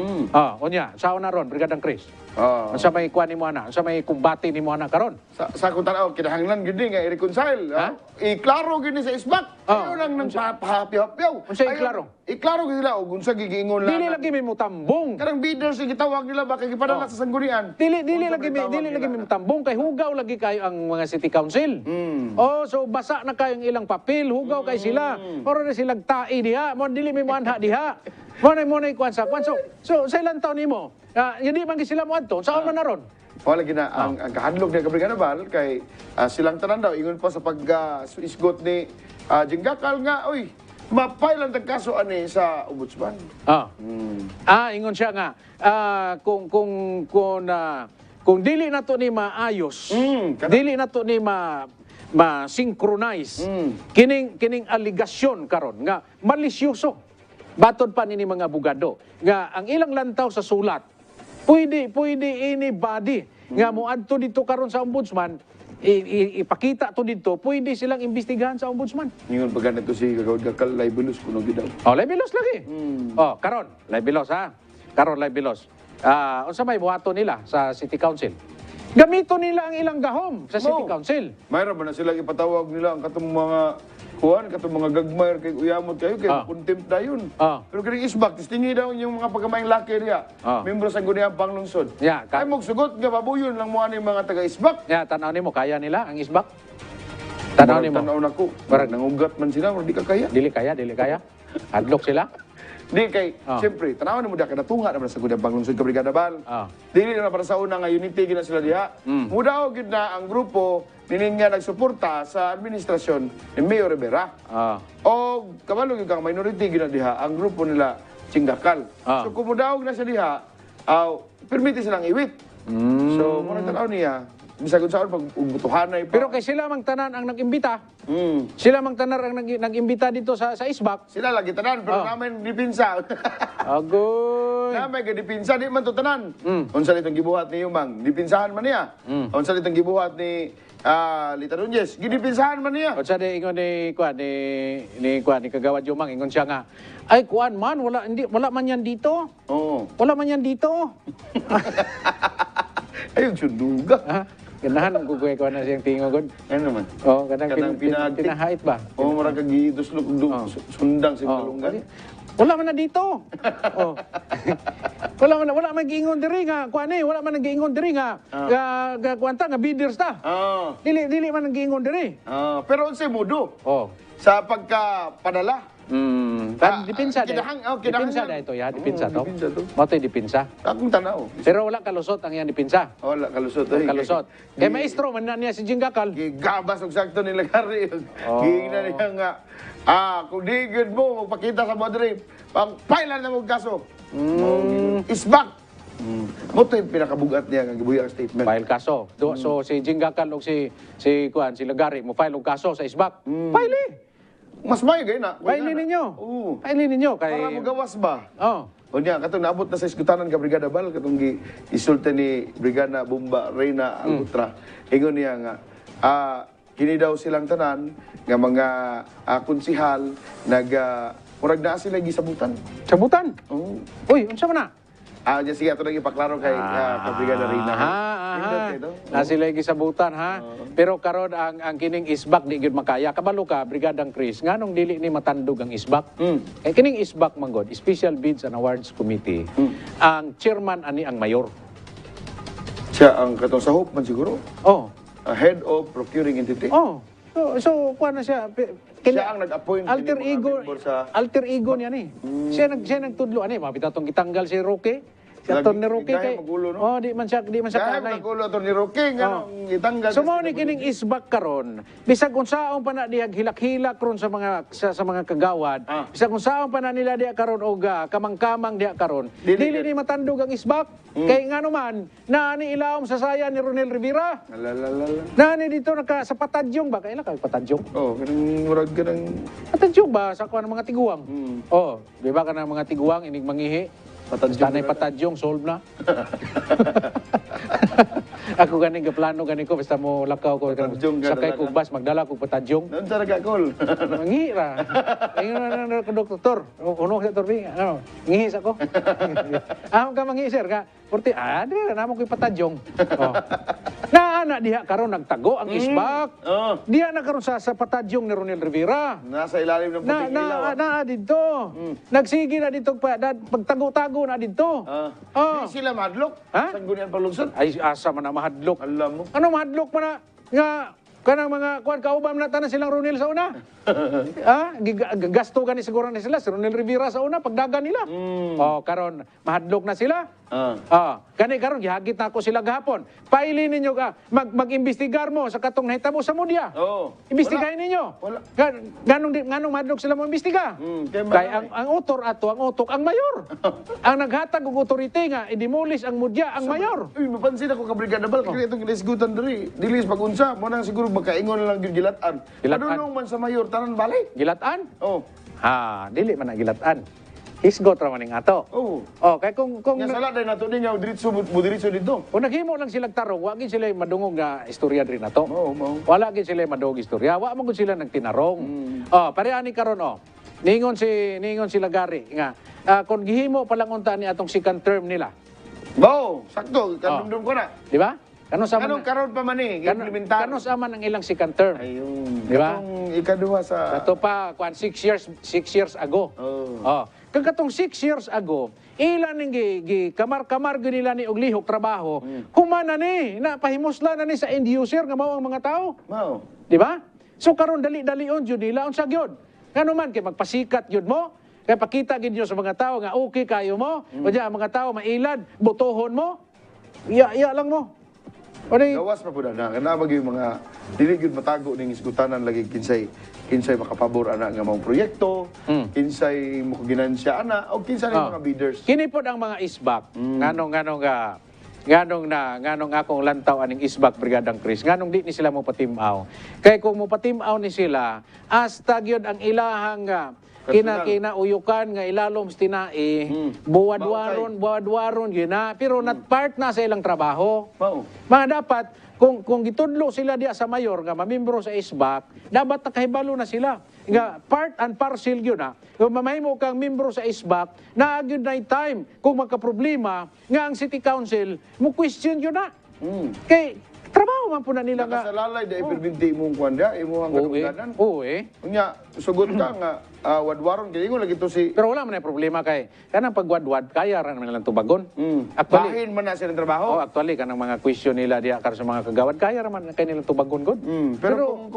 Unya, sao na ron, Brigadang Chris? Ah. Unsa may kuan nimo ana? Unsa may kumbati nimo ana karon? Sa kung tanaw kinahanglan gyud nga i-reconcile. Ha? iklaro gini sa isbak. Ayaw lang nang papahapi-hapyaw. Unsa iklaro? Iklaro gini sila, o unsa gigingon lang. Dili lagi may mutambong. Karang bidder si gitawag nila baka gipadala sa sanggunian. Dili Unsa lagi may tawag nila? may mutambong kay hugaw lagi kayo ang mga city council. Oh, so basa na kayo ang ilang papel, hugaw kay sila. Oro na silang tai diha, mo dili may muanha diha. Mo na kuan sa kuan. So sa ilang taon nimo? Hindi man sila mo adto. Saan man naron? Wala gina ang kahadlok ni Kabrigada Bal kay silang tanan daw ingon pa sa pag-isgot ni Jinggakal nga oy mapailan tag kaso ani sa ombudsman. Ingon siya nga kung dili nato ni maayos, dili nato ni ma-synchronize kining aligasyon karon nga malisyoso batod pa nini mga abogado nga ang ilang lantaw sa sulat pwede anybody nga moadto dito karon sa ombudsman ipakita to dito pwede silang imbestigahan sa ombudsman. Ingon pa ganito si Kagawad Gakal Laibelos kuno gidaw. Laibelos lagi. Karon Laibelos ha. Karon Laibelos. Unsa may buhaton nila sa City Council? Gamito nila ang ilang gahom sa City Council. Mayroon ba na sila ipatawag nila ang katong mga kuhan, katong mga gagmayr kay uyamot kayo kay contempt na yun. Pero kining isbak tistingi daw yung mga pagkamayang laki niya. Membro sa guniang panglungsod. Ay magsugot nga babuyon lang mo ani mga taga-isbak. Tanaw nimo kaya nila ang isbak? Tanaw nimo. Tanaw nako. Parang nangugat man sila, di ka kaya. Dili kaya. Hadlok sila. Di kay, siyempre, tanawan mo diya kinatunga naman sa guniang panglungsod ka Brigada Bal. Dili na para sa una nga unity gina sila diha. Mudaw gid na ang grupo ninin nga nagsuporta sa administrasyon ni Mayor Rivera. O kabalo gyud kang minority gina diha ang grupo nila Jinggakal. So kumudaog na sa diha, permite silang iwit. So mo tanaw niya bisag unsaon pag ubutuhanay pa. Pero kay sila mang tanan ang nag-imbita. Sila mang tanan ang nag-imbita dito sa isbak. Sila lagi tanan pero namin dipinsa. Agoy. Namin kay dipinsa di man to tanan. Unsa ditong gibuhat ni Yumang? Dipinsahan man niya. Unsa ditong gibuhat ni Lita Nunez? Gidipinsahan man niya. Unsa de ingon ni Kagawad Yumang ingon siya nga ay kuan man wala man yan dito. Wala man yan dito. Ayun sunduga. Ganahan ang kukuha ko na siyang tingogon. Ano naman? Kanang pinahait ba? Marang kagiduslok sundang sa kalungan. Wala man na dito. Wala man giingon diri nga wala man giingon diri nga kuanta nga bidders ta. Dili man giingon diri. Pero unsay modo? Sa pagkapadala. Dipinsa da ito ya, dipinsa to. Motoy dipinsa. Akong tanaw. Pero wala kalusot ang yan dipinsa. Wala kalusot. Kalusot. Kay maestro man na niya si Jinggakal. Gigabas og sakto nila kari. Gigina niya nga kung di good mo magpakita sa moderator, pang-pailan na mong kaso. Isbak. Moto yung pinakabugat niya ang gibuhi ang statement. File kaso. So si Jinggakal o si Lagari mo file og kaso sa isbak. File. Mas mayo gay na. File ninyo. File ninyo kay para mo gawas ba? O niya, katong naabot na sa iskutanan ka Brigada Bal, katong isulta ni Brigada Bomba Reyna Albutra. Ingon niya nga, kini daw silang tanan nga mga konsihal murag na sila gisabutan. Sabutan? Uy, unsa man na? Diyan sige, ito nang ipaklaro kay Brigada Reyna. Na sila gisabutan ha. Pero karon ang kining isbak di gyud makaya. Kabalo ka Brigadang Chris, nganong dili ni matandog ang isbak? Kining isbak manggod, Special Bids and Awards Committee. Ang chairman ani ang mayor. Siya ang katong sahop man siguro. Head of procuring entity. So kuha na siya. Siya ang nag-appoint alter ego niya ni. Siya nagtudlo ani, mabita tong gitanggal si Roque. Si Atty. Roque kay di man siya kanay. Magulo Atty. Roque nga gitanggal. So mo ni kining isbak karon, bisag unsaon pa na diha hilak-hilak ron sa mga kagawad, bisag unsaon pa na nila diha karon og kamang-kamang diha karon. Dili ni matandog ang isbak. Kay ngano man naani ilawom sa saya ni Ronel Rivera. Naani dito sa patadyong ba kailan kay patadyong? Kanang murag kanang patadyong ba sa kuan mga tiguang? Di ba kanang mga tiguang inig mangihi? Tanay patadyong, solve na. Ako ganing plano ganing ko basta mo lakaw ko sakay ko bus magdala ko patadyong. Noon sa ragakol. Mangira. Ayun na doktor. Uno sa doktor bi. Ngihis ako. Ka mangi sir ka. Porti di na mo ko patadyong. Naana diha karon nagtago ang isbak. Oh. Diha na karon sa patadyong ni Ronel Rivera. Nasa ilalim ng puting ilaw. Dito. Nagsige na dito pagtago-tago na dito. Di sila madlok Ha? sa gunian paglungsod. Ay asa man na mahadlok. Alam mo. Ano mahadlok man na nga kanang mga kuan kaubam na tanan silang Ronel sa una. Gasto gani siguro na sila si Ronel Rivera sa una pagdagan nila. Oh, karon mahadlok na sila. Kani karon gihagit na ako sila gahapon. Paili ninyo ka mag-imbestigar mo sa katong nahitabo sa media. Oo. Imbestigahin ninyo. Wala. Ganong madlok sila mo imbestiga. Kaya Kay ang utor ato, ang utok ang mayor. Ang naghatag og authority nga idimulis ang mudya ang mayor. Uy, mapansin ako ka Brigada Bal, kaya itong kinisgutan diri. Dilis pag-unsa, mo nang siguro magkaingon na lang yung gilatan. Gilatan. Padunong man sa mayor, tanan balik. Gilatan? Oh. Dili man na gilatan. Hisgot ra man ning ato. Oh. Kay kung Nga sala dahil nato nga, diritso mo diritso dito. kung naghimo lang sila tarong, wa gid sila madungog nga istorya diri nato. Oo. Wala gid sila madungog istorya. Wa man gud sila nagtinarong. Pare ani karon Ningon si Lagari nga kung gihimo pa lang unta ni atong second term nila. Bao, sakto, kanumdum ko na. Di ba? Kano sa Anong karon pa man implementar. kano sa man ang ilang second term. Ayun. Di ba? Katong ikaduha sa... Ato pa 6 years ago. Kag katong 6 years ago, ilan ning kamar-kamar gyud nila ni og lihok trabaho. Humana ni napahimusla na ni sa end user nga mao ang mga tao. Mao. Di ba? So karon dali-dalion jud nila unsa gyud. Ngano man kay magpasikat jud mo, kay pakita gid nyo sa mga tao nga okay kayo mo, o diya ang mga tao mailad, botohon mo. Iya lang mo. O di, Gawas pa po na. Kana ba yung mga dili gyud matago ning isgutanan lagi kinsay makapabor ana nga mga proyekto, kinsay mo ginansya ana o kinsay mga bidders. kini pod ang mga isbak. Nganong akong lantaw aning isbak Brigadang Chris. Nganong di ni sila mo patimaw. Kay kung mo patimaw ni sila, hasta gyud ang ilahang kinauyukan nga ilalom tinai, buwadwaron yun na, pero not part na sa ilang trabaho. Mao. Mga dapat, kung gitudlo sila diya sa mayor nga mamimbro sa ISBAC, dapat nakahibalo na sila. Nga part and parcel yun na. Kung mamahimo kang membro sa ISBAC, naagyon na time kung magka-problema nga ang City Council, mo question yun na. Kay trabaho man po na nila nga. Nakasalalay dahil perbinti imong kwanda, imong kadungganan. Unya, sugot ka nga, wadwaron, kaya lagi to si... Pero wala man na problema kay kanang pagwadwad, kaya ran man nilang tubagon. Bahin man na silang trabaho. Actually, kanang mga question nila diya kar sa mga kagawad, kaya raman kay nilang tubagon god. Pero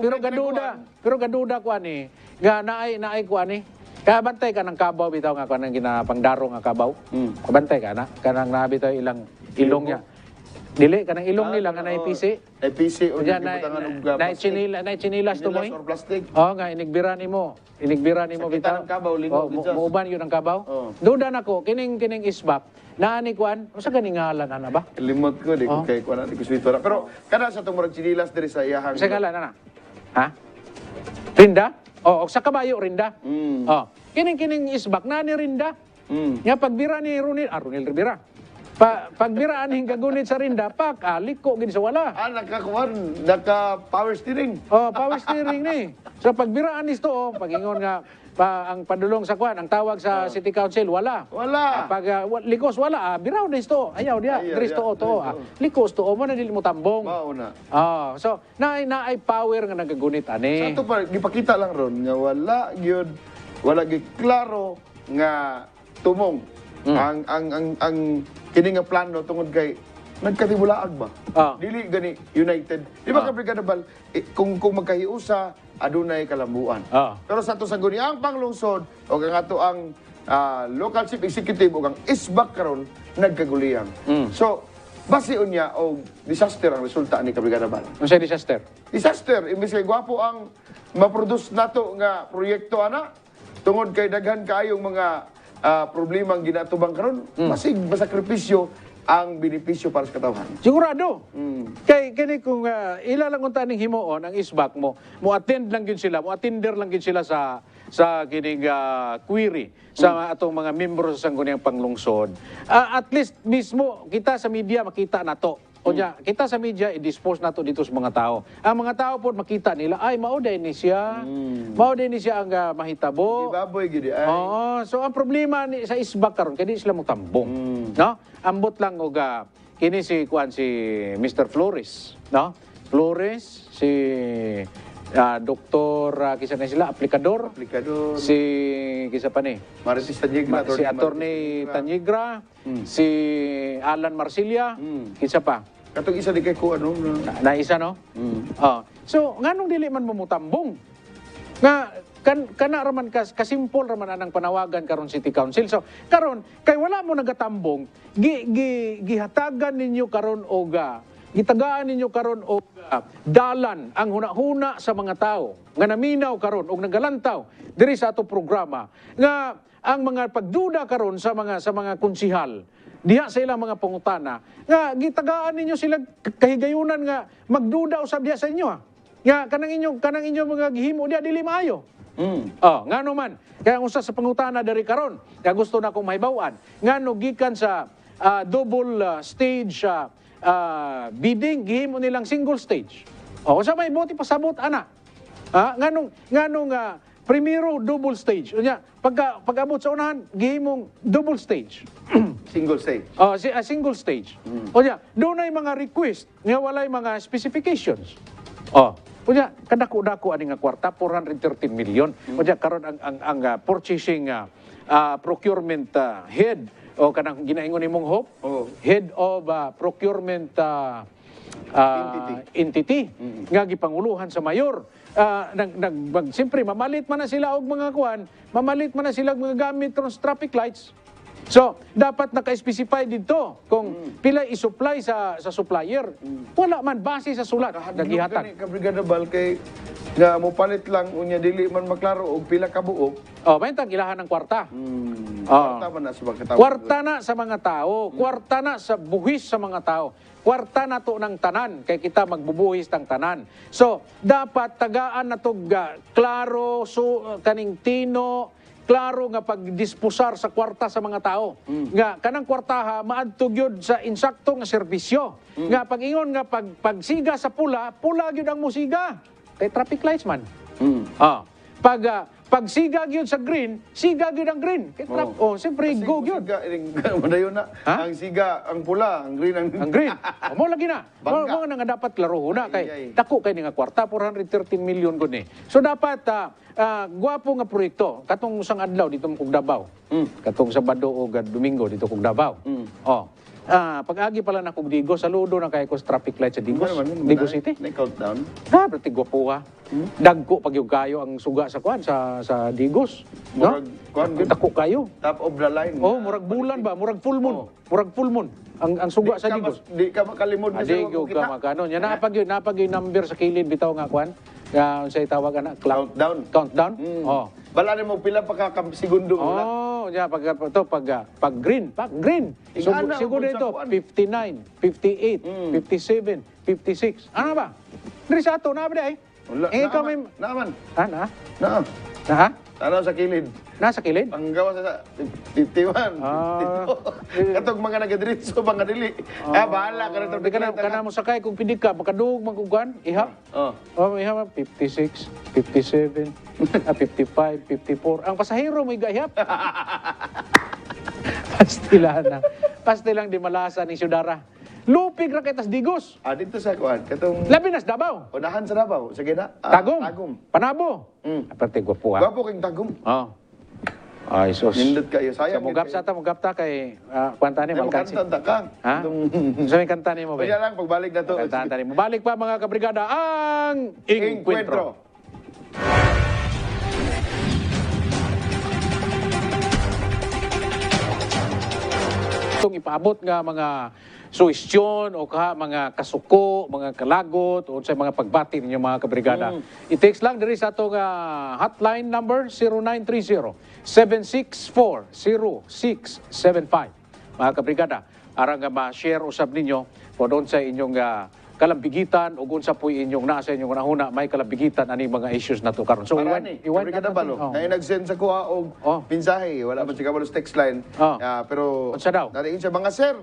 Pero gaduda ko ani, nga naay ko ani. Kaya bantay ka ng kabaw bitaw nga kanang ginapangdaro nga kabaw. Bantay ka na, kanang nabitaw ilang ilong niya. Dili kanang ilong nila nga naay PC. Ay PC o Diyan plastic. chinilas to mo. Or plastic. Nga inigbira nimo. Inigbira nimo Sakita bitaw. ng kabaw, lingkod din, Diyos. Muuban yun ang kabaw. Oo. Duda nako kining isbak. Naani kuan, usa ganing ngalan ana ba? Limot ko, di ko kay kuwan, di ko sweet wala. Pero kada sa tumurag chinilas diri sa iyahang... Usa ngalan ana? Ha? Rinda? Sa kabayo Rinda. Kining isbak nani Rinda. Nga pagbira ni Ronel Rivera. Pagbiraan hing gagunit sa Rinda, liko gid sa wala. Naka-kuwan, naka-power steering. Power steering ni. So pagbiraan nisto, pagingon nga ang padulong sa kuan, ang tawag sa City Council wala. Wala. Pag likos wala, biraw nisto. Ayaw dia, dristo to. Likos to mo na dili mo tambong. Mao na. So naay power nga nagagunit ani. Sa ito pa, gipakita lang ron nga wala gyud klaro nga tumong ang kini nga plano tungod kay nagkatibulaag ba? Dili gani united. Di ba ka Brigada Bal, kung magkahiusa adunay kalambuan. Pero sa to sa guni ang panglungsod o ang ato ang local chief executive o ang isbak karon nagkaguliyang. So base unya og disaster ang resulta ni Brigada Bal. Unsay disaster? Disaster imbis kay gwapo ang maproduce nato nga proyekto ana tungod kay daghan kaayong mga problema ang ginatubang karon basig masakripisyo ang benepisyo para sa katawhan. Sigurado. Kay kini kung ila lang unta ning himuon ang isbak mo attend lang gyud sila, mo attender lang gyud sila sa kining query sa atong mga membro sa sangguniang panglungsod. At least mismo kita sa media makita nato. O niya, kita sa media, i-dispose nato dito sa mga tao. Ang mga tao po makita nila, ay, mauday ni siya. Mauday ni siya ang mahitabo. Baboy gidi ay. So ang problema sa isbak karon kay di sila mo tambong. No? Ambot lang og kini si Mr. Flores, no? Flores, si Dr. Kisa na sila, aplikador. Aplikador. Si kisa pa ni? Marisis Tanyegra. Si Attorney Tanyegra, si Alan Marsilia, kisa pa. Katong isa di kay ko ano. Na isa, no? So, nganong dili man mamutambong? Nga, kana raman kasimpol raman anang panawagan karon City Council. So, karon kay wala mo nagatambong, gihatagan ninyo karon og gitagaan ninyo karon og dalan ang hunahuna sa mga tao nga naminaw karon og nagalantaw diri sa ato programa nga ang mga pagduda karon sa mga konsihal diha sa ilang mga pangutana nga gitagaan ninyo sila kahigayunan nga magduda usab diha sa inyo nga kanang inyong mga gihimo diha dili maayo. Ngano man kaya usa sa pangutana diri karon kaya gusto na kong mahibaw-an ngano gikan sa double stage bidding gihimo nilang single stage. Sa may buti pasabot ana. Nganong primero double stage. Unya pag-abot sa unahan gihimong double stage. Single stage. Single stage. Unya dunay mga request nga walay mga specifications. Unya kadako-dako ani nga kwarta 413 million. Unya karon ang purchasing procurement head o kanang ginaingon nimong Hope, head of procurement entity nga gipanguluhan sa mayor. Siyempre, mamalit man na sila og mga kuan, mamalit man na sila og mga gamit ron sa traffic lights. So, dapat naka-specify dito kung pila i-supply sa supplier. Wala man, base sa sulat. Nagihatag. Kabrigada Bal, kay nga mo palit lang, unya dili man maklaro og pila ka buok. Bayantang ilahan ng kwarta. Kwarta man na sa mga tao. Kwarta na sa mga tao. Kwarta na sa buhis sa mga tao. Kwarta na to ng tanan. Kaya kita magbubuhis ng tanan. So, dapat tagaan na to klaro, kaning tino, klaro nga pagdispusar sa kwarta sa mga tao. Nga kanang kwartaha maadto gyud sa insakto nga serbisyo. Nga pag-ingon nga pagsiga sa pula gyud ang musiga. Kay traffic lights man. Pagsiga gyud sa green, siga gyud ang green. Kay siyempre go gyud. Madayon na. Ang siga, ang pula, ang green ang green. Mo lagi na. Mo nga dapat klaro na kay dako kay nga kwarta 413 million gud ni. So dapat gwapo nga proyekto katong usang adlaw dito kog Davao. Katong Sabado o Domingo dito kog Davao. Pag-agi pala na kog Digos, saludo na kay ko sa traffic light sa Digos. Digos City. Countdown. Prati gwapo ha. Dagko pag yung kayo ang suga sa kuan sa Digos. No? Dako kayo. Top of the line. Murag bulan ba? Murag full moon. Murag full moon. Ang suga sa Digos. Di ka makalimod na sa mga kita. Makano. Yan napag yung number sa kilid bitaw nga kuan. Unsay tawag ana? Countdown. Bala mo pila pa ka segundo ulat. Pag green. Siguro ito 59, 58, 57, 56. Ano ba? Diri sa ato na ba dai? Ikaw may naaman. Na? Tanaw sa kilid. Nasa kilid? Ang gawa sa 51. Katong mga nagadiritso, mga dili. Bahala ka na. Kana mo sakay kung pindi ka, makadug magkugan, ihap. Ihap 56, 57, 55, 54. Ang pasahero mo igahap. Pastilang di malasa ni Sudara. Lupig ra kay tas Digos. Dito sa kuan, katong labi nas Davao. Unahan sa Davao, sa gina. Tagum. Panabo. Aparte gwapo ha. Gwapo kay Tagum. Ay sos. Nindot kayo sayang. Sa mugap ta kay kwanta ni Malkansi. Kanta ka. Sa may kanta ni mo ba? Kaya lang pagbalik na to. Kanta ni mo. Balik pa mga kabrigada ang Encuentro. Itong ipaabot nga mga suwestyon o mga kasuko, mga kalagot o sa mga pagbati ninyo mga kabrigada. I-text lang diri sa itong hotline number 0930-764-0675. Mga kabrigada, arang nga ma-share usab ninyo po doon sa inyong kalambigitan o unsa po inyong nasa inyong nahuna may kalambigitan ani mga issues na to karon. So iwan ka balo. Ngay nag-send sa kuha og mensahe, wala man siya kabalo text line. Pero unsa daw? Dali sa mga sir,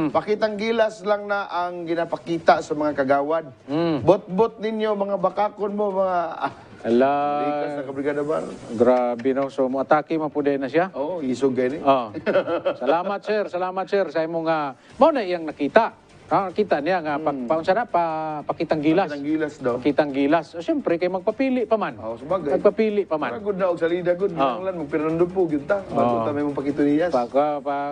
pakitang gilas lang na ang ginapakita sa mga kagawad. Bot-bot ninyo mga bakakon mo mga likas na kabrigada ba? Grabe no. So mo-atake man po na siya. Isog gani. Salamat sir sa imong mao na iyang nakita. Kita niya nga paunsa na pakitang gilas. Pakitang gilas daw. Pakitang gilas. O, siyempre kay magpapili pa man. Oh, sabagay. Magpapili pa man. Para good na og salida good. Lang magpirando po gyud ta. Bago ta may mong pakituniyas.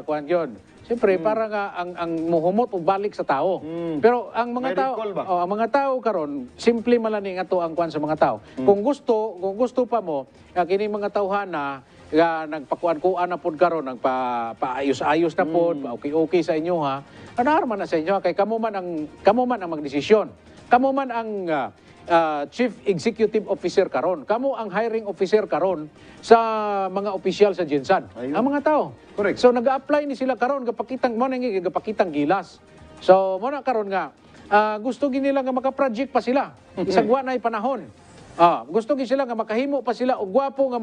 Kuan yun. Siyempre, para nga ang muhumot o balik sa tao. Pero ang mga May tao, recall ba? ang mga tao karon, simple malaning ato ang kuan sa mga tao. Kung gusto pa mo, kini mga tawhana nga nagpakuan-kuan na pod karon, nagpaayos-ayos na pod, okay sa inyo ha. Anarman na sa inyo kay kamo man ang magdesisyon. Kamo man ang Chief Executive Officer karon. Kamo ang hiring officer karon sa mga opisyal sa Jinsan. Ayun. Ang mga tao. Correct. So nag-a-apply ni sila karon gapakitang mo nang gapakitang gilas. So mo na karon nga gusto gid nila nga maka-project pa sila. Isagwa na panahon. Gusto gid sila nga makahimo pa sila og gwapo nga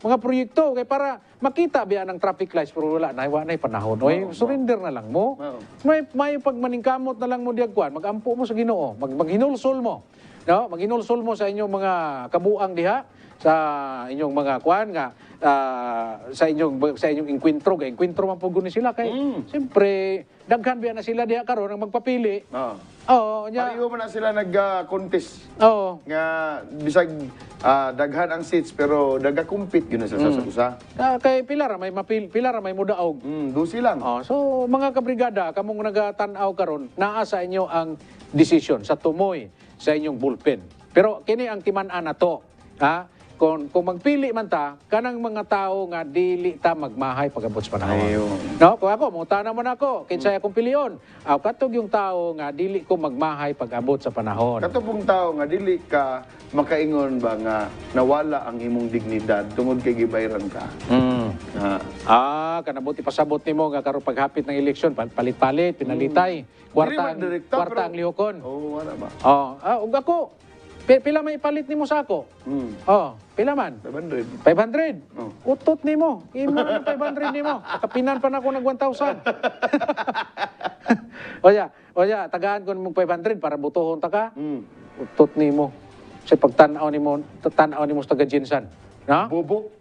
mga proyekto kay para makita biya ng traffic lights pero wala na panahon. Oy, surrender na lang mo. May pagmaningkamot na lang mo diag kuan, magampo mo sa Ginoo, maghinulsol mo. No, maghinulsol mo sa inyong mga kabuang diha sa inyong mga kuan nga sa inyong enkwentro man pud ni sila kay siyempre daghan biya na sila diha karon ang magpapili. Nya. Pareho man na sila nag-contest. Nga bisag daghan ang seats pero daga-compete gyud na sa usa. Kay pila ra may mudaog. Dusi lang. So mga kabrigada, kamong nagatan-aw karon, naa sa inyo ang desisyon sa tumoy sa inyong bullpen. Pero kini ang timan-an nato, ha? Kung magpili man ta, kanang mga tao nga dili ta magmahay pagabot sa panahon. Ayun. No, kung ako muta naman ako, kinsay akong piliyon. Katog yung tao nga dili ko magmahay pag-abot sa panahon. Katubong tao nga dili ka makaingon ba nga nawala ang imong dignidad tungod kay gibayran ka. Kanabuti pasabot nimo nga karon paghapit ng eleksyon, palit-palit, pinalitay, kwarta ang lihokon. Wala ba? Ug ako, pila may ipalit nimo sa ako? Pila man? 500. 500. Utot nimo. Imo na 500 nimo. Kapinan pa na ako ng 1,000. Oya, tagaan ko mong 500 para butohon ta ka. Utot nimo. Sa pagtanaw nimo sa taga Jinsan. Na? Bobo.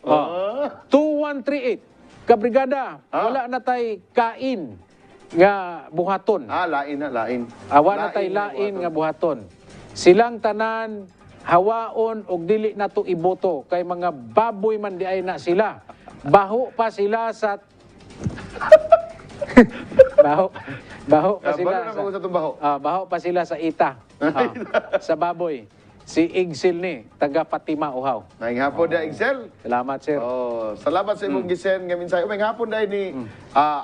2138. Kabrigada, wala na tay kain nga buhaton. Lain. Awa na tay lain nga buhaton. Silang tanan hawaon og dili nato iboto kay mga baboy man di ay na sila. Baho pa sila sa baho pa sila baho pa sila sa ita. Sa baboy. Si Igsil ni taga Fatima Uhaw. Maayong hapon da Igsil. Salamat sir. Salamat sa imong gisen nga minsay. Maayong hapon dai ni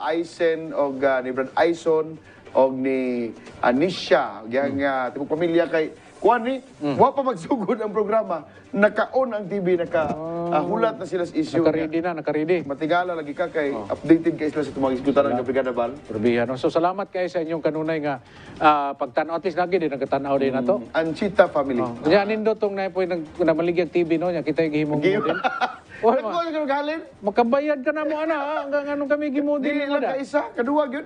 Aisen og ni Brad Aison og ni Anisha yang tibok pamilya kay kuan ni wa pa magsugod ang programa naka-on ang TV hulat na sila sa issue Naka-ready. matigala lagi ka kay updated kay sila sa tumang isgutan ng Brigada Bal. Probihan. So salamat kayo sa inyong kanunay nga pagtanaw at least lagi din nagtanaw din nato. Anchita family. Kaya nindo tong na po namaligyan TV no nya kita gihimong model. Ano ko galin? Makabayad ka na mo ana hanggang anong kami gimodel Dili lang ka isa, kaduwa gyud.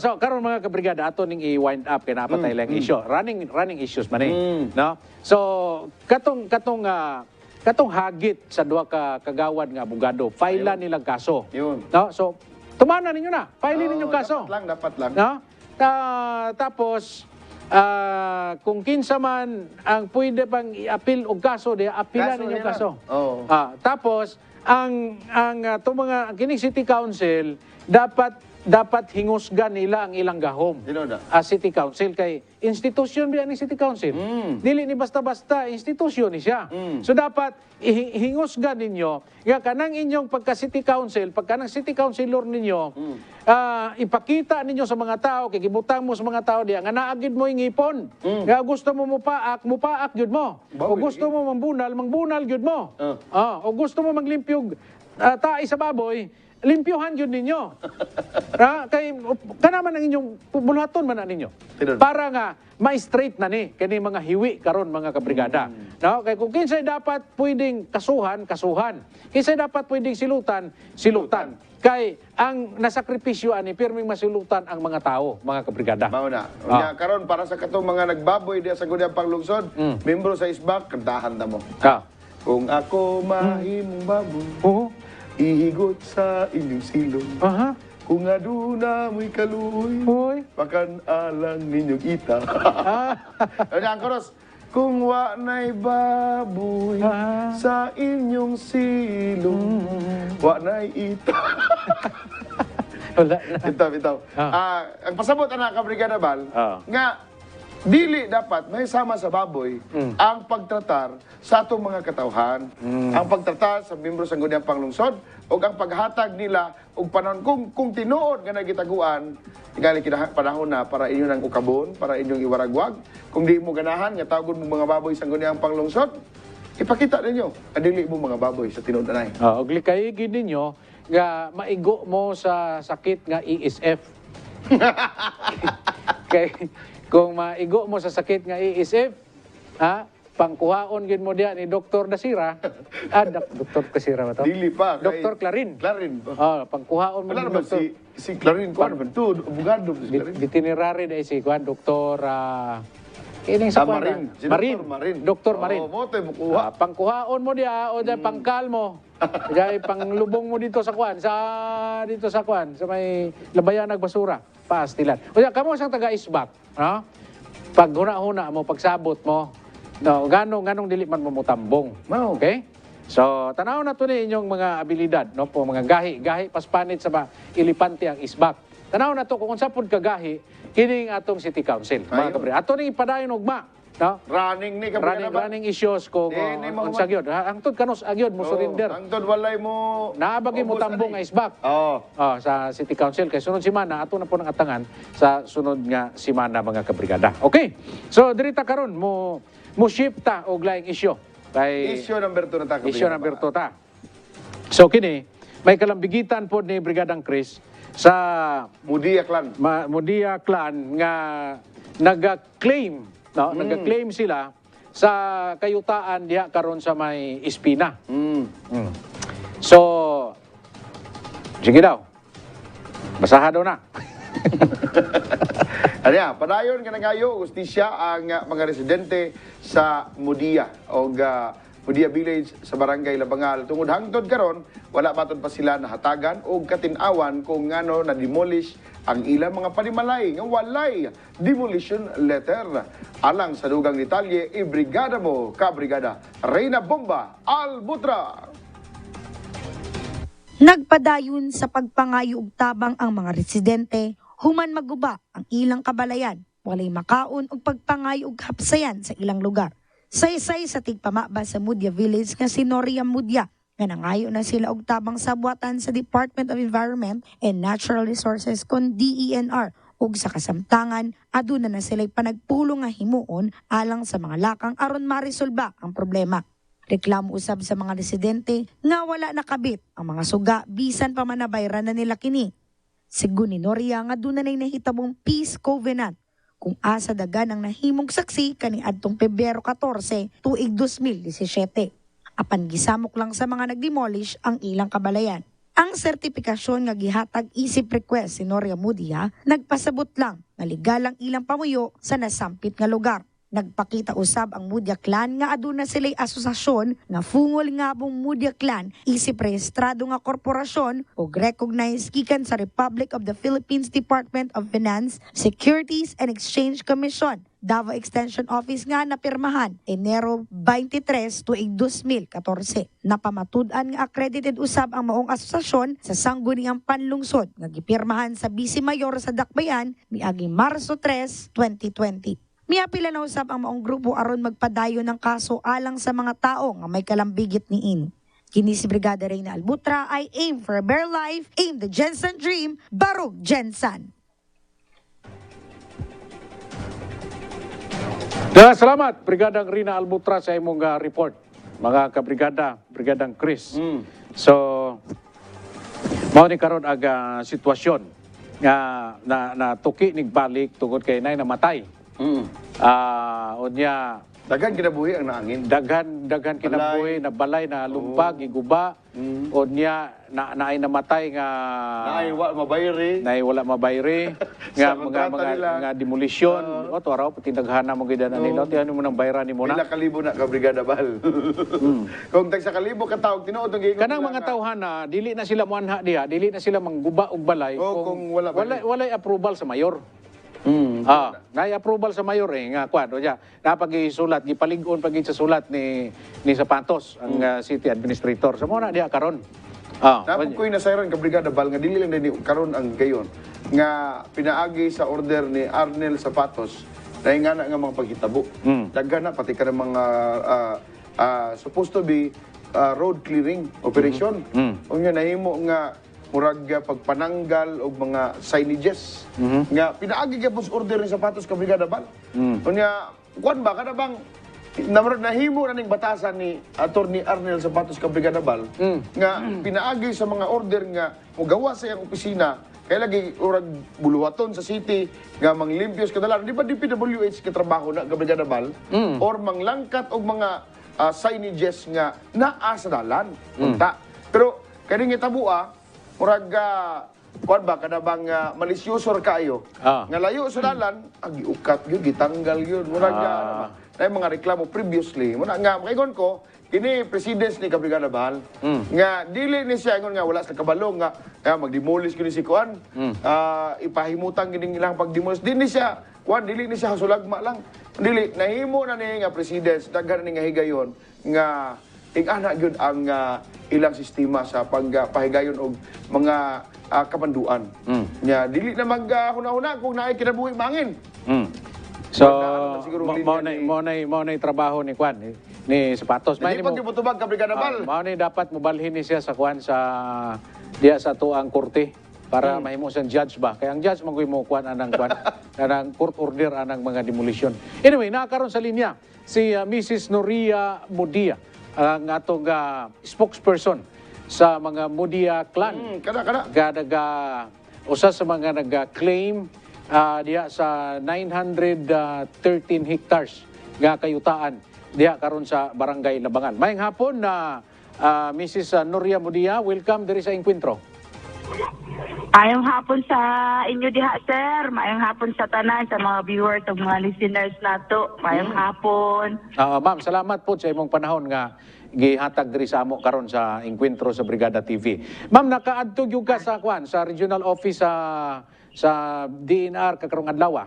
So karon mga kabrigada ato ning i-wind up kay napatay lang issue. Running issues man no. So katong hagit sa duha ka kagawad nga abogado, file nilang kaso. Yun. No? So tumanan ninyo na. File ninyo kaso. Dapat lang. No? Tapos kung kinsa man ang pwede pang i-appeal og kaso, di apilan ninyo kaso. Tapos ang kining City Council dapat hingusgan nila ang ilang gahom. City Council kay institusyon biya ni City Council. Dili ni basta-basta institusyon ni siya. So dapat hingusgan ninyo nga kanang inyong pagka City Council, pagkanang City Councilor ninyo, ipakita ninyo sa mga tao, kay gibutang mo sa mga tao diya nga naagid mo ingipon. Nga gusto mo mupaak gyud mo. O gusto mo mangbunal gyud mo. O gusto mo maglimpyog tae sa baboy, limpyuhan yun ninyo. Kay kanaman ang inyong buluhaton man na ninyo. Para nga ma-straight na ni kani mga hiwi karon mga kabrigada. No, kay kung kinsay dapat pwedeng kasuhan. Kinsay dapat pwedeng silutan. Kay ang nasakripisyo ani pirming masilutan ang mga tao, mga kabrigada. Mao na. Karon para sa katong mga nagbaboy diya sa Gudang Panglungsod, membro sa ISBAC, kantahan ta mo. Kung ako mahimong baboy, ihigot sa inyong silong. kung aduna mo'y kaluoy, Hoy. pakan alang ninyong ita. Ah. Ano ang chorus? Kung wa na'y baboy sa inyong silong, wa na'y ita. Wala na. Bitaw. Ang pasabot na Kabrigada Bal, nga dili dapat may sama sa baboy ang pagtratar sa atong mga katawhan, ang pagtratar sa miyembro sa Guniang Panglungsod, o ang paghatag nila og panahon kung tinuod nga nagitaguan igali panahon na para inyo nang ukabon, para inyong iwaragwag. Kung di mo ganahan nga tawgon mo mga baboy sa Guniang Panglungsod, ipakita ninyo adili mo mga baboy sa tinuod na. Og likayigin ninyo nga maigo mo sa sakit nga ESF. Kay kung maigo mo sa sakit nga ESF, pangkuhaon gid mo diya ni Dr. Dasira. Dr. Dasira ba to? Dili pa. Dr. Clarin. Clarin. Pangkuhaon mo Wala ni naman Dr. si Clarin ko naman to, abogado si Clarin. Itinerary dai si Dr. Kining sa Marin. Si Marin. Dr. Marin. Dr. Marin. Mo tayo mukuha. Pangkuhaon mo diya o diya pangkal mo. Diya panglubong mo dito sa kwan, sa may labayan ng basura, paastilan. O diya kamo sang taga-isbak, no? Pag huna-huna mo, pagsabot mo, no, ganong dili man mo mutambong. Wow. Okay? So, tanaw na to ni inyong mga abilidad, no? Po mga gahi paspanit sa ilipante ang isbak. Tanaw na to kung unsa pud kagahi kining atong City Council, mga kabre. Ato ning ipadayon ugma, no? Running ni Kabrigada Bal. Running issues kung unsa gyud. Hangtod kanos agyod mo surrender. Angtod walay mo. Naabagi mo tambong nga isbak. Oo. Sa City Council kay sunod semana ato na po nang atangan sa sunod nga semana mga kabrigada. Okay. So dirita karon mo shift ta og laing issue. Kay Issue number 2 na ta. issue number 2 ta. So kini may kalambigitan po ni Brigadang Chris sa Mudia Clan. Mudia Clan nga naga-claim, no? Naga-claim sila sa kayutaan diha karon sa may Espina. So, sige daw. Basaha daw na. Ano padayon nga nangayo, justisya ang mga residente sa Mudia o Mudia Village sa Barangay Labangal. Tungod hangtod karon, wala matod pa sila nahatagan o katin-awan kung ngano na-demolish ang ilang mga panimalay nga walay demolition letter. Alang sa dugang detalye, ibrigada mo, Kabrigada Reyna Bomba Albutra. Nagpadayon sa pagpangayo og tabang ang mga residente, human maguba ang ilang kabalayan, walay makaon og pagpangayo og hapsayan sa ilang lugar. Saysay sa tigpamaba sa Mudia Village nga si Noria Mudia, nga nangayo na sila og tabang sa buhatan sa Department of Environment and Natural Resources kon DENR ug sa kasamtangan aduna na sila'y panagpulong nga himuon alang sa mga lakang aron marisolba ang problema. Reklamo usab sa mga residente nga wala nakabit ang mga suga bisan pa man nabayran na nila kini. Sigun ni Noria nga aduna nay nahitabong peace covenant kung asa dagan ang nahimong saksi kaniadtong Pebrero 14, tuig 2017. Apan gisamok lang sa mga nagdemolish ang ilang kabalayan. Ang sertipikasyon nga gihatag isip request si Noria Mudia nagpasabot lang na legal ang ilang pamuyo sa nasampit nga lugar. Nagpakita usab ang Mudia Clan nga aduna sila'y asosasyon nga fungol nga bong Mudia Clan isip rehistrado nga korporasyon o recognized gikan sa Republic of the Philippines Department of Finance, Securities and Exchange Commission, Davao Extension Office nga napirmahan Enero 23 tuig 2014. Napamatud-an nga accredited usab ang maong asosasyon sa sangguniang panlungsod nga gipirmahan sa Vice Mayor sa Dakbayan niaging Marso 3, 2020. Miapila na usab ang maong grupo aron magpadayon ng kaso alang sa mga tao nga may kalambigit niin. Kini si Brigada Reyna Albutra ay aim for a better life, aim the Jensen dream, Barog Jensen. Salamat, Brigadang Reyna Albutra sa imong report. Mga kabrigada, Brigadang Chris. So, mao ni karon aga sitwasyon nga na tuki nig balik tungod kay nay namatay. Unya Daghan kinabuhi ang naangin. daghan kinabuhi na balay na lumpag giguba o niya naay namatay nga Naay wa mabayri. naay wala mabayre Sa nga kontrata nila. nga demolisyon o to araw pati daghana mo gid na nila ti ano mo nang bayran nimo na Pila kalibo na ka Brigada Bal. Kung tag sa kalibo ka tawag tinuod ang giingon kanang nila mga nga, tawhana dili na sila muanha diha dili na sila mangguba og balay kung wala ba- walay approval sa mayor. Mm. Nay approval sa mayor nga kwan o ya napagisulat gipalig-on pagid sa sulat ni Sapatos ang city administrator sa mo na diha karon. Napag ko'y nasayran ka Brigada Bal nga dili lang din karon ang gayon nga pinaagi sa order ni Arnel Zapatos na nga na nga mga paghitabo. Daghan na pati ka ng mga supposed to be road clearing operation. Unya nahimo nga murag pagpananggal og mga signages nga pinaagi gyapon sa order ni Zapatos ka Brigada Bal. Unya kuan ba kada bang nahimo na ning batasan ni Attorney Arnel Zapatos ka Brigada Bal nga pinaagi sa mga order nga mogawa sa iyang opisina kay lagi urag buluhaton sa city nga manglimpyos kadalan di ba DPWH ka trabaho na ka Brigada Bal or manglangkat og mga signages nga naa sa dalan unta pero kani nga tabua murag kuan ba kada bang malisyosor kaayo nga layo sa dalan giukat gyud gitanggal gyud murag ano ba na mga reklamo previously muna nga makaingon ko kini presidents ni Brigada Bal nga dili ni siya ingon nga wala sa kabalo nga magdemolish kini si kuan ipahimutan kining ilang pagdemolish dili siya kuan dili ni siya sulagma lang dili nahimo na ni nga presidents daghan ni nga higayon nga ing-ana gyud ang ilang sistema sa pagpahigayon og mga kapanduan. Nya dili na maghuna-huna kung naay kinabuhi mangin. So siguro mo na trabaho ni kwan ni Sapatos. Dili pag gibutubag ka Brigada Bal. Mao ni dapat mobalhin ni siya sa kwan sa diya sa tuang korte para mahimo siyang judge ba. Kaya ang judge magoy mo kwan anang court order anang mga demolition. Anyway, nakaroon sa linya si Mrs. Noria Mudia, ang atong spokesperson sa mga Mudia clan. Kada. Gadaga usa sa mga nag-claim diha sa 913 hectares nga kayutaan diha karon sa Barangay Labangan. Maayong hapon na Mrs. Noria Mudia, welcome diri sa Encuentro. Maayong hapon sa inyo diha, sir. Maayong hapon sa tanan, sa mga viewers, sa mga listeners nato. Maayong hapon. Ma'am, salamat po sa imong panahon nga gihatag diri sa amo karon sa Encuentro sa Brigada TV. Ma'am, nakaadto gyud ka sa kwan sa regional office sa DNR kakarong adlaw.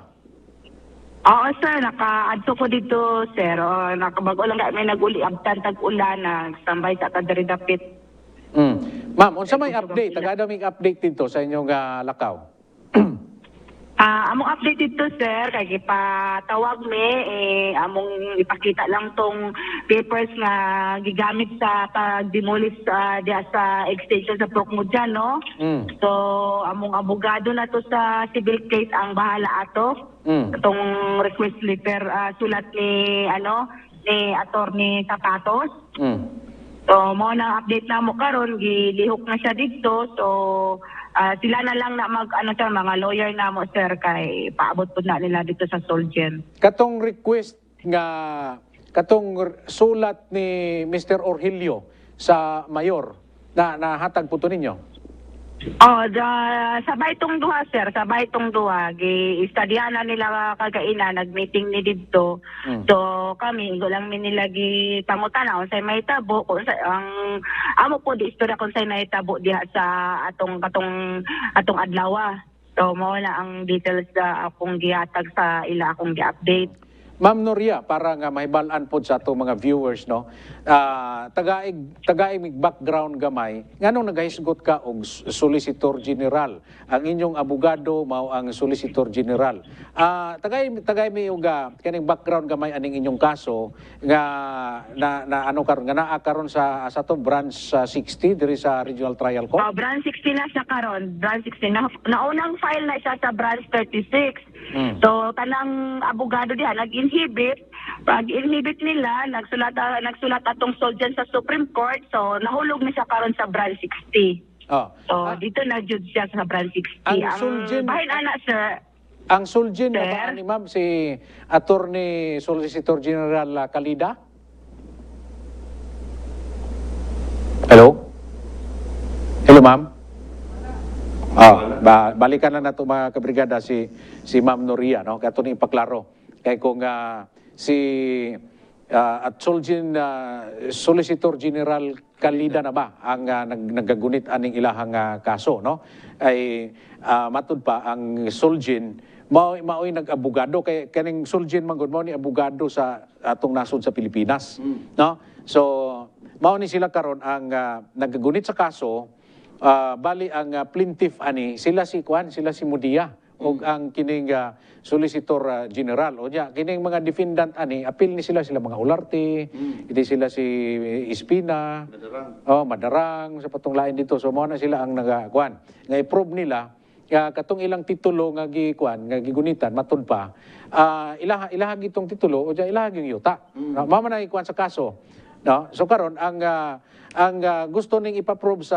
Oo, sir. Naka-adto ko dito, sir. Nakabago lang kami nag-uli abtan tag-ulan na standby sa kadaridapit. Ma'am, unsa may update? Tagadaming update dito sa inyong lakaw. Among update dito, sir, kay gipatawag mi, among ipakita lang tong papers nga gigamit sa pag-demolish diya sa extension sa Procmudia, no? So, among abogado na to sa civil case ang bahala ato. Itong request letter sulat ni Attorney Zapatos. So, mo na update na mo karon gilihok na siya dito. So, sila na lang na mga lawyer na mo, sir, kay paabot po na nila dito sa Solgen. Katong request nga katong sulat ni Mr. Orhilio sa mayor na nahatag po to ninyo. Sabay tong duha, sir, sabay tong duha. Gi-istadyahan na nila kagaina, nag-meeting ni dito. So, kami, igo lang nila gipangutan na, kung sa'y may tabo, kung sa'y, amo po di istorya kung sa'y may tabo diha sa atong adlawa. So, mo na ang details na akong gihatag sa ila akong gi-update. Ma'am Noria, para nga mahibal-an po sa atong mga viewers, no? Tagaig background gamay, nganong nagahisgot ka og Solicitor General. Ang inyong abogado mao ang Solicitor General. Tagay mi og kaning background gamay aning inyong kaso nga ano karon nga naa karon sa to branch 60 diri sa Regional Trial Court. Branch 60 na siya karon, branch 16 na. Naunang file na siya sa branch 36. So tanang abogado diha nag-inhibit. Pag-inhibit nila, nagsulat atong Solgen sa Supreme Court. So nahulog na siya karon sa branch 60. So dito na jud siya sa branch 60. Ang Solgen bahin ana, sir. Ang Suljin na Sir? ba ni ma'am si Attorney Solicitor General Kalida? Hello? Hello, ma'am? Balikan lang na ito mga kabrigada si Ma'am Noria, no? Kaya ito na ipaklaro. Kaya kung si at Solicitor General Kalida na ba ang nagagunit aning ilahang kaso, no? Ay matud pa ang Suljin mao'y nag-abogado kay kaning Suljin manggod mao ni abogado sa atong nasod sa Pilipinas, no? So mao ni sila karon ang nagagunit sa kaso. Bali ang plaintiff ani sila si Mudia og ang kining Solicitor General o nya kining mga defendant ani apil ni sila mga Ularte, iti sila si Espina, Madarang sa patong lain dito. So mao na sila ang nagakuan nga i-prove nila katong ilang titulo nga gigunitan matud pa ilahag itong titulo o nya ilahag yung yuta. Mao man ikuan sa kaso, no? So karon ang gusto ning ipa-prove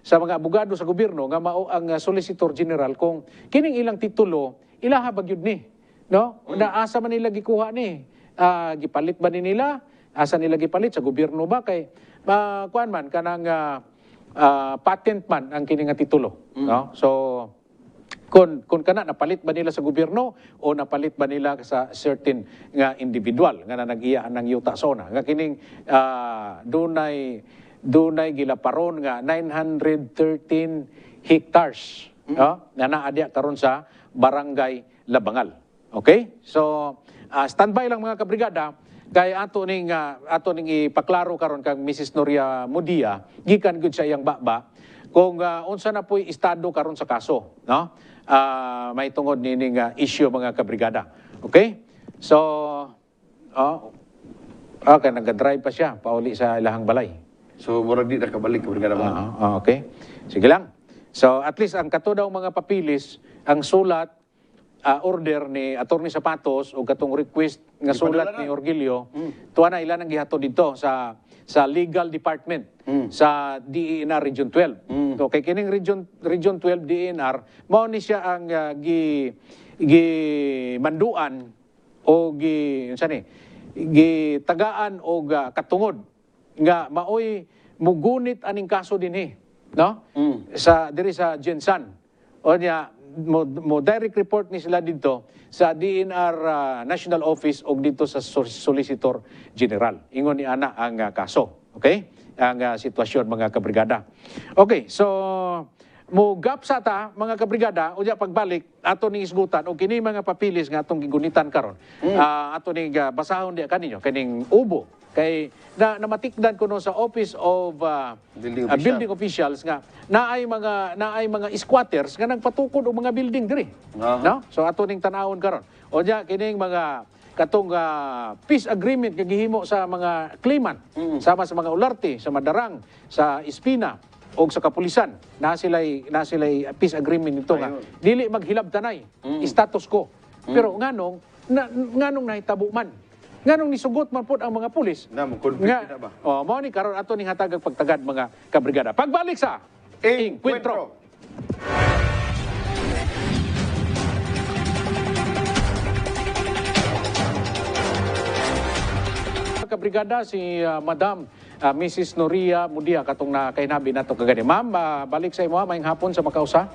sa mga abogado sa gobyerno nga mao ang Solicitor General kung kining ilang titulo ilaha ba gyud ni, no? Asa man nila gikuha ni? Gipalit ba ni nila? Asa nila gipalit sa gobyerno ba kay kuan man kanang patent man ang kining nga titulo, no? So kung kana napalit ba nila sa gobyerno o napalit ba nila sa certain nga individual nga nag-iya ng yuta sona nga kining dunay gilaparon nga 913 hectares, no? Na naadya karon sa Barangay Labangal. Okay? So standby lang mga kabrigada kay ato ning ipaklaro karon kang Mrs. Noria Mudia gikan gud sa iyang baba kung unsa na po'y estado karon sa kaso, no? May tungod nining issue mga kabrigada. Okay? So okay, nag-drive pa siya pauli sa ilahang balay. So murag di nakabalik kabrigada mo. Okay. Sige lang. So at least ang katudaw mga papilis, ang sulat, order ni Attorney Zapatos o katong request nga sulat ni Orgilio, tuwa na ilan ang gihato dito sa legal department sa DENR Region 12. So kay kining Region 12 DENR, mao ni siya ang manduan o gitagaan o katungod nga maoy mugunit aning kaso dinhi, no? Sa diri sa Jensan. O niya mo direct report ni sila dito sa DENR National Office o dito sa Solicitor General. Ingon ni ana ang kaso. Okay? Ang sitwasyon mga kabrigada. Okay, so mo gap sa ta mga kabrigada unya pagbalik ato ning isgutan o kini mga papilis nga atong gigunitan karon. Ato ning basahon di kaninyo kining ubo kay namatikdan ko no sa Office of Building Officials nga naay mga squatters nga nagpatukod og mga building diri, no? So ato ning tanawon karon unya kining mga katong peace agreement nga gihimo sa mga claimant sama sa mga Ularte, sa Madarang, sa Espina o sa kapulisan na sila'y peace agreement nito nga dili maghilabtanay status quo. Pero nganong nahitabo man, nganong nisugot man pod ang mga pulis Na mo convict na ba? mao ni karon ato ning hatagag pagtagad mga kabrigada pagbalik sa Encuentro. Kabrigada si Madam Mrs. Noria Mudia katong na kainabi nato kagani. Ma'am, balik sa imo maayong hapon sa Makausa.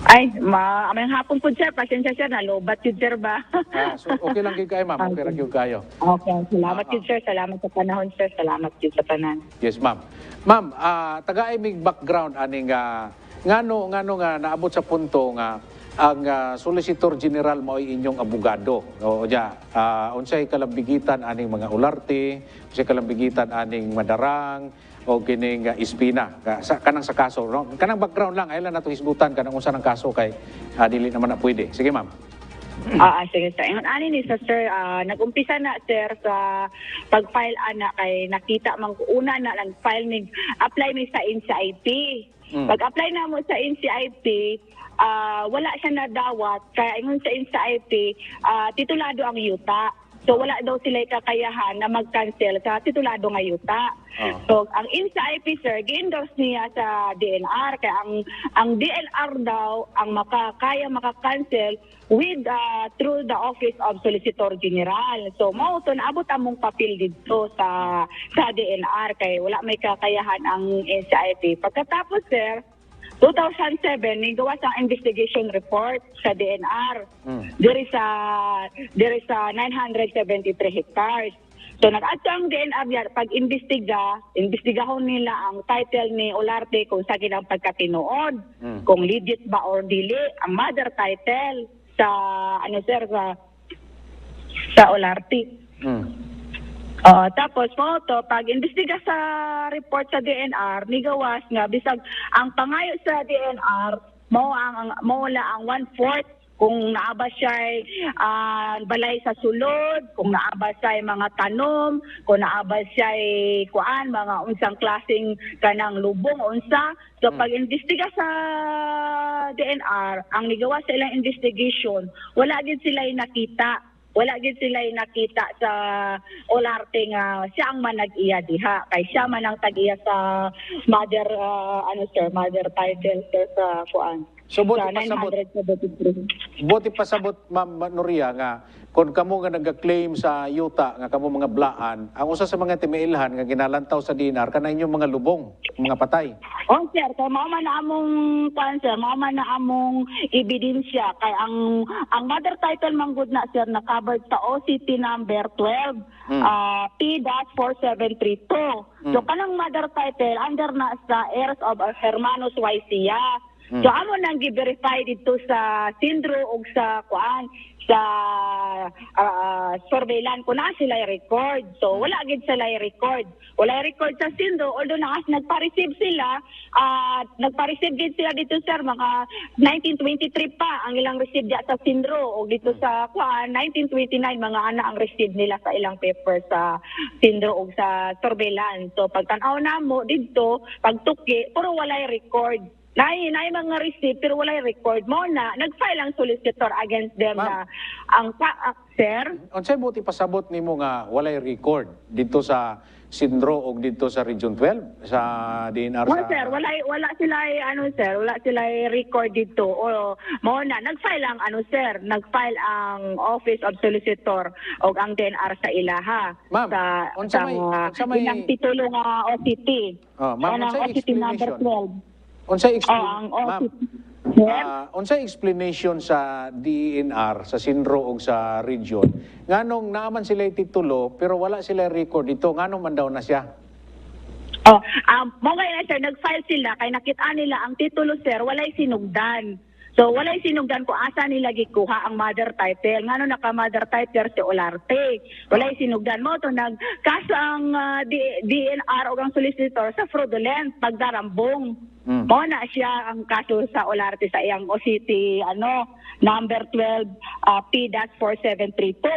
Ay, amayang hapon po, sir. Pasensya, sir. Nalobat yun, sir, ba? So okay lang gyud kayo, ma'am. Okay lang gyud kayo. Okay. Salamat yun, sir. Salamat sa panahon, sir. Salamat yun sa tanan. Yes, ma'am. Ma'am, tagaay mig background aning ngano nga naabot sa punto nga ang Solicitor General mao'y inyong abogado. O ja, unsay kalambigitan aning mga Ularte, unsay kalambigitan aning Madarang o kining Espina kanang sa kaso, no? Kanang background lang ay lang nato hisgutan kanang unsa nang kaso kay dili naman na pwede. Sige, ma'am. Sige, sir. Ingon ani ni sa sir, nag-umpisa na, sir, sa pag-file ana kay nakita man ko una na nag-file mig apply mi sa NCIP. Pag-apply na mo sa NCIP, wala siya nadawat kaya ingon sa NCIP, titulado ang yuta. So wala daw sila kakayahan na mag-cancel sa titulado nga yuta. Oh. So ang INSA-IP sir, gi-endorse niya sa DNR kaya ang DNR daw ang kaya maka-cancel with through the Office of Solicitor General. So mao to naabot among papel dito sa DNR kay wala may kakayahan ang INSA-IP. Pagkatapos sir, 2007 ni gawa sa investigation report sa DNR. There is a 973 hectares. So nag-adto ang DNR yan, pag-investigahon nila ang title ni Olarte kung sa kinang pagkatinuod, kung legit ba or dili, ang mother title sa sa Olarte. Tapos pag-imbestiga sa report sa DNR, nigawas nga bisag ang pangayo sa DNR mao ang 1/4 kung naaba siya balay sa sulod, kung naaba siya mga tanom, kung naaba siya mga unsang klaseng kanang lubong unsa. So pag-imbestiga sa DNR, ang nigawa sa ilang investigation, wala gid sila nakita. Wala gid sila nakita sa Olarte nga siya ang manag-iya diha. Kay siya man ang tag-iya sa mother mother title sir, sa kuan. So buti sa pasabot, 973. buti pasabot Ma'am Noria nga kung kamo nga nag-claim sa yuta nga kamo mga blaan, ang usa sa mga timailhan nga ginalantaw sa dinar kanay inyong mga lubong, mga patay. Oh sir, kay mao man na among cancer, mao man na among ebidensya kay ang mother title man gud na sir na covered sa OCT number 12 P-4732. So kanang mother title under na sa heirs of Hermanos Waisia. So amo nang gi-verify dito sa Sindro ug sa kuan sa surveillance ko na sila record. So wala gid sila record. Wala record sa Sindro although nagpa-receive sila nagpa-receive gid sila dito sir mga 1923 pa ang ilang receive diya sa Sindro ug dito sa kuan 1929 mga ana ang receive nila sa ilang paper sa Sindro ug sa surveillance. So pagtan-aw namo dito pagtuki pero wala record. Nay mga receipt pero wala record mo na nag-file ang solicitor against them na ang sir. Unsay buti pasabot nimo nga walay record dito sa Sindro o dito sa Region 12 sa DNR Well, sa sir, wala sila wala sila record dito o mo na nag-file ang nag-file ang Office of Solicitor o ang DNR sa ilaha. Ma'am, sa unsa may ilang titulo nga OCT. Ma'am, unsay OCT number explanation? 12. Unsay ang ma'am, unsay explanation sa DNR sa Sindro ug sa region nganong naaman sila titulo pero wala sila record dito nganong man daw na siya? Mo nga sir, nag-file sila kay nakita nila ang titulo sir walay sinugdan. So walay sinugdan kung asa nila gikuha ang mother title. Ngano naka mother title si Olarte. Walay sinugdan mo to nagkaso ang DNR o ang solicitor sa fraudulent pagdarambong. Mo na siya ang kaso sa Olarte sa iyang OCT number 12 P-4732.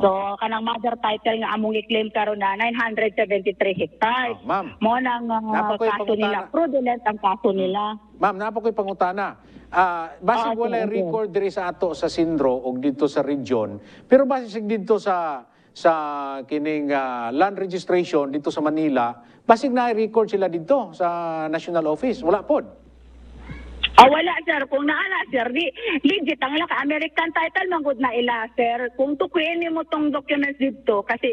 So kanang mother title nga among i-claim karon na 973 hectares. Mo nang kaso nila fraudulent ang kaso nila. Ma'am, napakoy pangutana. Basig wala record diri sa ato sa Sindro o dito sa region. Pero basig dito sa kining land registration dito sa Manila, basig na record sila dito sa National Office. Wala pod. Wala sir, kung naala sir, legit ang ila ka American title manggod na ila sir. Kung tukuyin mo tong documents dito kasi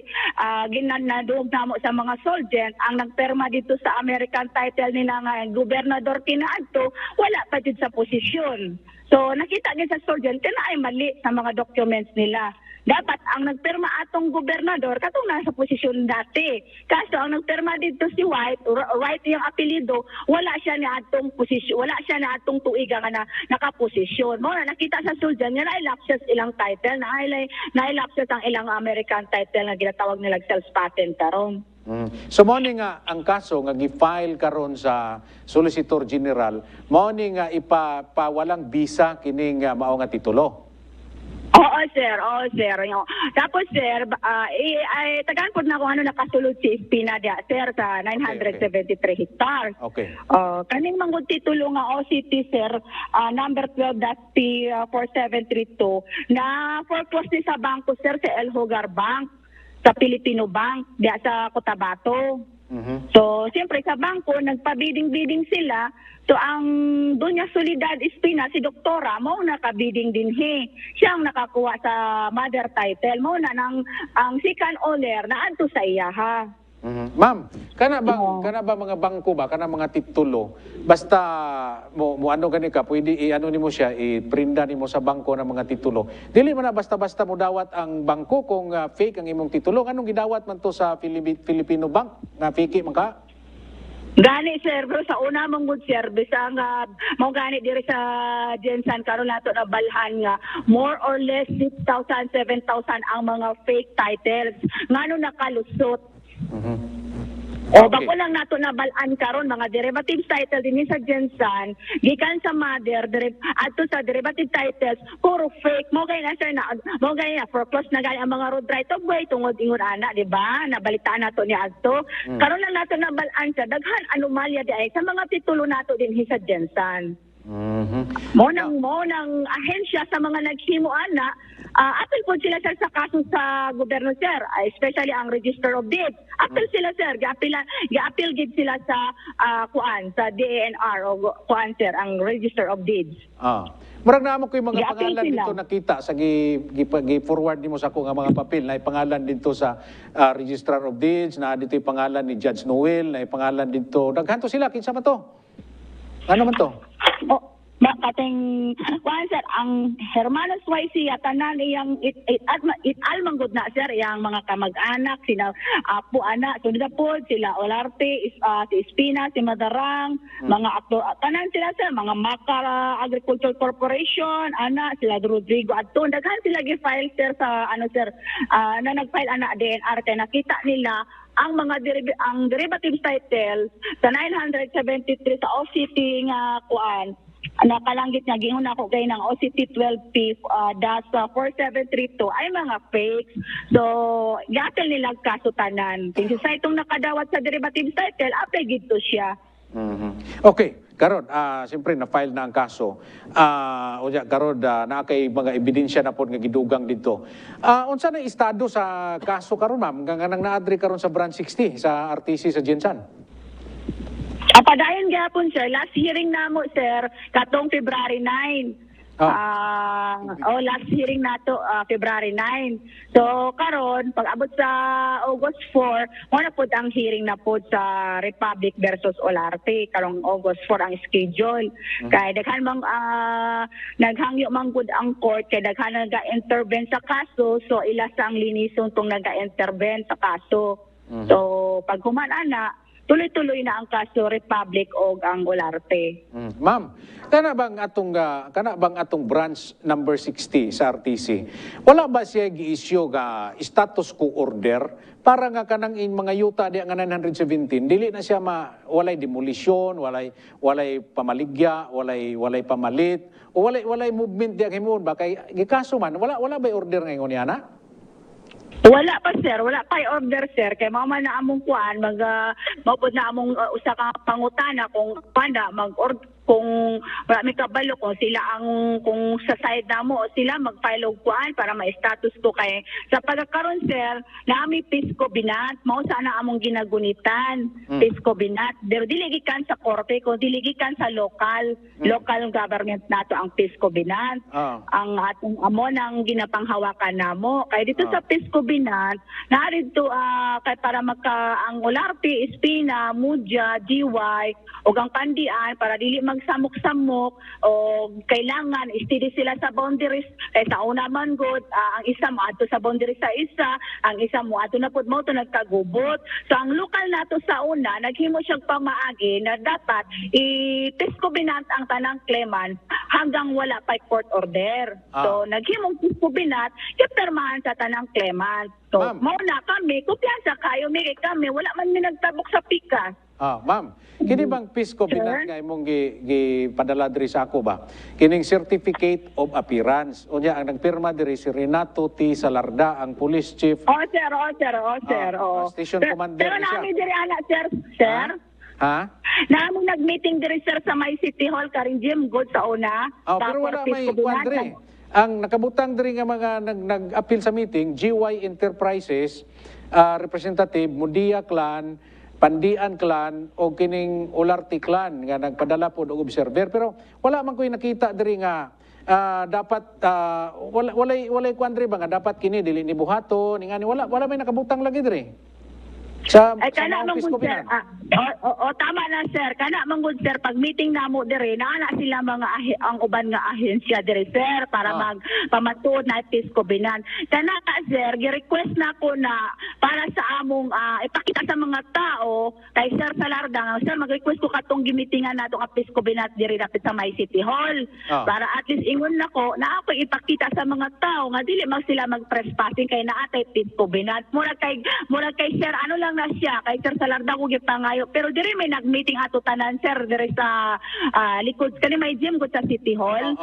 ginanadog na mo sa mga soldiers ang nagperma dito sa American title nila nga gobernador kinaadto, wala pa dito sa posisyon. So nakita din sa soldier na ay mali sa mga documents nila. Dapat ang nagperma atong gobernador katong nasa posisyon dati. Kaso ang nagperma dito si White yung apelyido, wala siya ni atong posisyon, wala siya ni atong tuiga nga nakaposisyon. Mo na nakita sa sultan nga na-lapses ilang title, na-lapses ang ilang American title nga ginatawag nila self-patent karon. So mo ni nga ang kaso nga gi-file karon sa Solicitor General, mo ni nga ipawalang bisa kining mao nga titulo. Oo Oo, sir. Oo, sir. Tapos, sir, tagaan po na kung ano nakasulod si Espina dia, sir, sa 973 hectares. Okay. Kaning manggod titulo nga OCT, sir, number 12.P 4732, na foreclose ni sa bangko, sir, sa El Hogar Bank, sa Filipino Bank, diya sa Cotabato. So, siyempre sa bangko, nagpabiding-biding sila. So, ang Dunya Solidad Espina, si Doktora, mo nakabiding din siya ang nakakuha sa mother title. Mo na ang second owner na anto sa iya, ha. Ma'am, kana ba mga bangko ba, kana mga titulo, basta mo ano gani ka, pwede i-ano nimo siya, i-prinda nimo sa bangko ng mga titulo. Dili man na basta-basta mo dawat ang bangko kung fake ang imong titulo. Anong gidawat man to sa Filipino Bank na fake man ka? Gani, sir, bro, sa una mong good service ang mo gani diri sa Jensan karon nato na balhan nga more or less 6,000 7,000 ang mga fake titles ngano nakalusot. O Okay. bako lang nato na balaan karon mga derivative title din sa Jensan gikan sa mother adto sa derivative titles puro fake mo kay na sir na mo gani na foreclose na gani ang mga road right of way tungod ingon ana, di ba, nabalitaan nato ni adto karon lang nato na balaan sa daghan anomalya di ay sa mga titulo nato din sa Jensan. Mo nang ahensya sa mga naghimo ana, apil po sila sir sa kaso sa gobyerno, sir, especially ang Register of Deeds. Apil sila, sir, gi-appeal gid sila sa sa DENR o kuan, sir, ang Register of Deeds. Murag na mo ko yung mga Gi-appeal pangalan sila. dito nakita sa gi-forward nimo sa ako nga mga papel na pangalan dito sa Registrar of Deeds, na dito yung pangalan ni Judge Noel, na yung pangalan dito. Daghan to sila, kinsa man to? Ano man to? Kating kuan, sir, ang Hermanos YC tanan iyang it almanggod na, sir, iyang mga kamag-anak sila apo anak sila po sila Olarte, si Espina, si Madarang, mga aktor tanan sila, sir, mga Makara Agricultural Corporation ana sila Rodrigo adto daghan sila gi-file, sir, sa sir, na nag-file ana DNR kay nakita nila ang mga derivative title sa 973 sa OCT nga kuan nakalanggit nga gingon ako kay ng OCT 12P -4732 ay mga fake. So, gatel nila kasutanan. Kinsa sa itong nakadawat sa derivative title, apay gito siya. Okay, karon siyempre na-file na ang kaso. Unya karon na kay mga ebidensya na pod nga gidugang dito. Unsa na estado sa kaso karon, ma'am? Nga nang naadri karon sa branch 60 sa RTC sa Jensan? Padayon gyapon, sir, last hearing namo, sir, katong February 9. Last hearing nato February 9. So karon pag abot sa August 4, mo na pud ang hearing na pud sa Republic versus Olarte karong August 4 ang schedule. Kay daghan mang naghangyo man gud ang court kay daghan naga-intervene sa kaso, so ila sa ang linison tong naga-intervene sa kaso. So pag human ana tuloy-tuloy na ang kaso Republic o ang Olarte. Ma'am, kana bang atong branch number 60 sa RTC, wala ba siya gi-issue ga status quo order para nga kanang mga yuta di nga 917 dili na siya walay demolisyon, walay pamaligya, walay pamalit o walay movement di ang himuon ba kay gikaso man wala ba order ngayon niya na? Wala pa, sir, wala pa order, sir, kay mao man na among kuan maupod na among usa ka pangutana kung panda kung marami kabalo kung sila kung sa side namo sila mag-file og kuan para ma-status ko kay sa pagkakaron, sir, naami Pisco Binat mao sana among ginagunitan. Pisco Binat pero dili gikan sa korte kung dili gikan sa local government nato ang Pisco Binat. Ang atong amo nang ginapanghawakan namo kay dito sa Pisco Binat naa dito kay para ang Olarte, Espina, Mudja, DY ug ang Pandian para dili magsamok-samok o kailangan steady sila sa boundaries kay sa una man good ang isa mo ato sa boundaries sa isa, ang isa mo ato na pud mo to nagkagubot. So ang lokal nato sa una naghimo siyang pamaagi na dapat i-Pisco Binat ang tanang claimant hanggang wala pa court order. So naghimong Pisco Binat kipirmahan sa tanang claimant. So mao na kami kumpiyansa kayo mi kami wala man mi nagtabok sa pikas. Ma'am, kini bang PISCO bilang nga imong gipadala diri sa ako ba? Kining certificate of appearance. Unya ang nagpirma diri si Renato T. Salarda, ang police chief. Sir. Station commander Pero siya. namin diri anak, sir. Ha? Naamong nag-meeting diri sir sa may City Hall karing Jim Good sa una. Pero wala may kwadre. Ang nakabutang diri nga mga nag-appeal sa meeting, GY Enterprises, representative, Mudia Clan, Pandian Clan, o kining Olarte Clan nga nagpadala po og observer. Pero wala man ko'y nakita diri nga dapat walay kwadre ba nga dapat kini dili ni buhaton, ingani wala may nakabutang lagi diri. Sa kana man PISCO gud sir. binan. Tama na sir. Kana man gud sir pag meeting namo dire naana sila mga ang uban nga ahensya dire sir para magpamatuod na PISCO binan. Kana ka sir, gi-request na ko na para sa among ipakita sa mga tao kay Sir Salarda nga sir mag-request ko katong gimitingan nato nga PISCO binat dire dapit sa may City Hall. Para at least ingon nako na ako ipakita sa mga tao nga dili mag sila mag-trespassing kay naatay PISCO binat. Mura kay sir ano lang na siya kay Sir Salarda ko gipangayo pero diri may nag-meeting ato tanan sir diri sa likod kani may gym gud sa City Hall.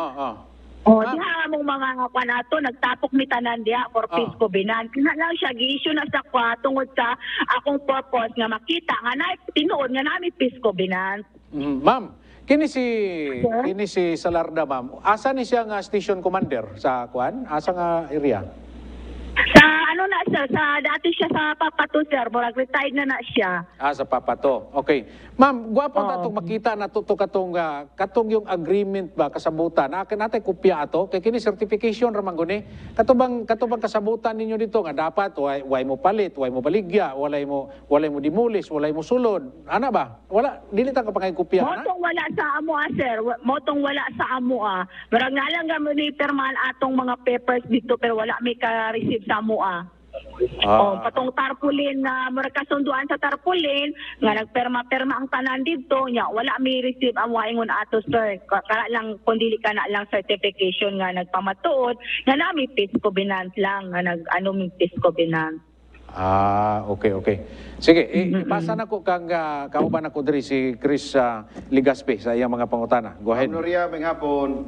Diha mong mga kanato nagtapok mi tanan diha for PISCO binan. Kina lang siya gi-issue na sa kwa tungod sa akong purpose nga makita nga na tinuod nga nami PISCO binan. Ma'am, kini si Salarda ma'am. Asa ni siya nga station commander sa kuan? Asa nga area? Sa ano na sir, sa dati siya sa Papato sir, murag retired na siya. Sa Papato. Okay. Ma'am, gwapo tatong makita na to katong yung agreement ba kasabutan. Natay kopya ato kay kini certification ra man guni. Katubang kasabutan ninyo dito nga dapat way mo palit, way mo baligya, walay mo dimulis, walay mo sulod. Ana ba? Wala dili ta ka pangay kopya na. Motong wala sa amo sir. Motong wala sa amo Murag nga lang gamit ni perman atong mga papers dito pero wala may ka-receive sa amo patong tarpaulin na murag kasunduan sa tarpaulin nga nagperma-perma ang tanan dito nya wala may receive ang waingon ato sir kara lang kundi ka na lang certification nga nagpamatuod nga nami PISCO binance lang nga nag-ano mi PISCO binance. Okay. Sige, ipasa na ko kang kauban ako diri si Chris Ligaspe sa iyang mga pangutana. Go ahead. Noria, may hapon.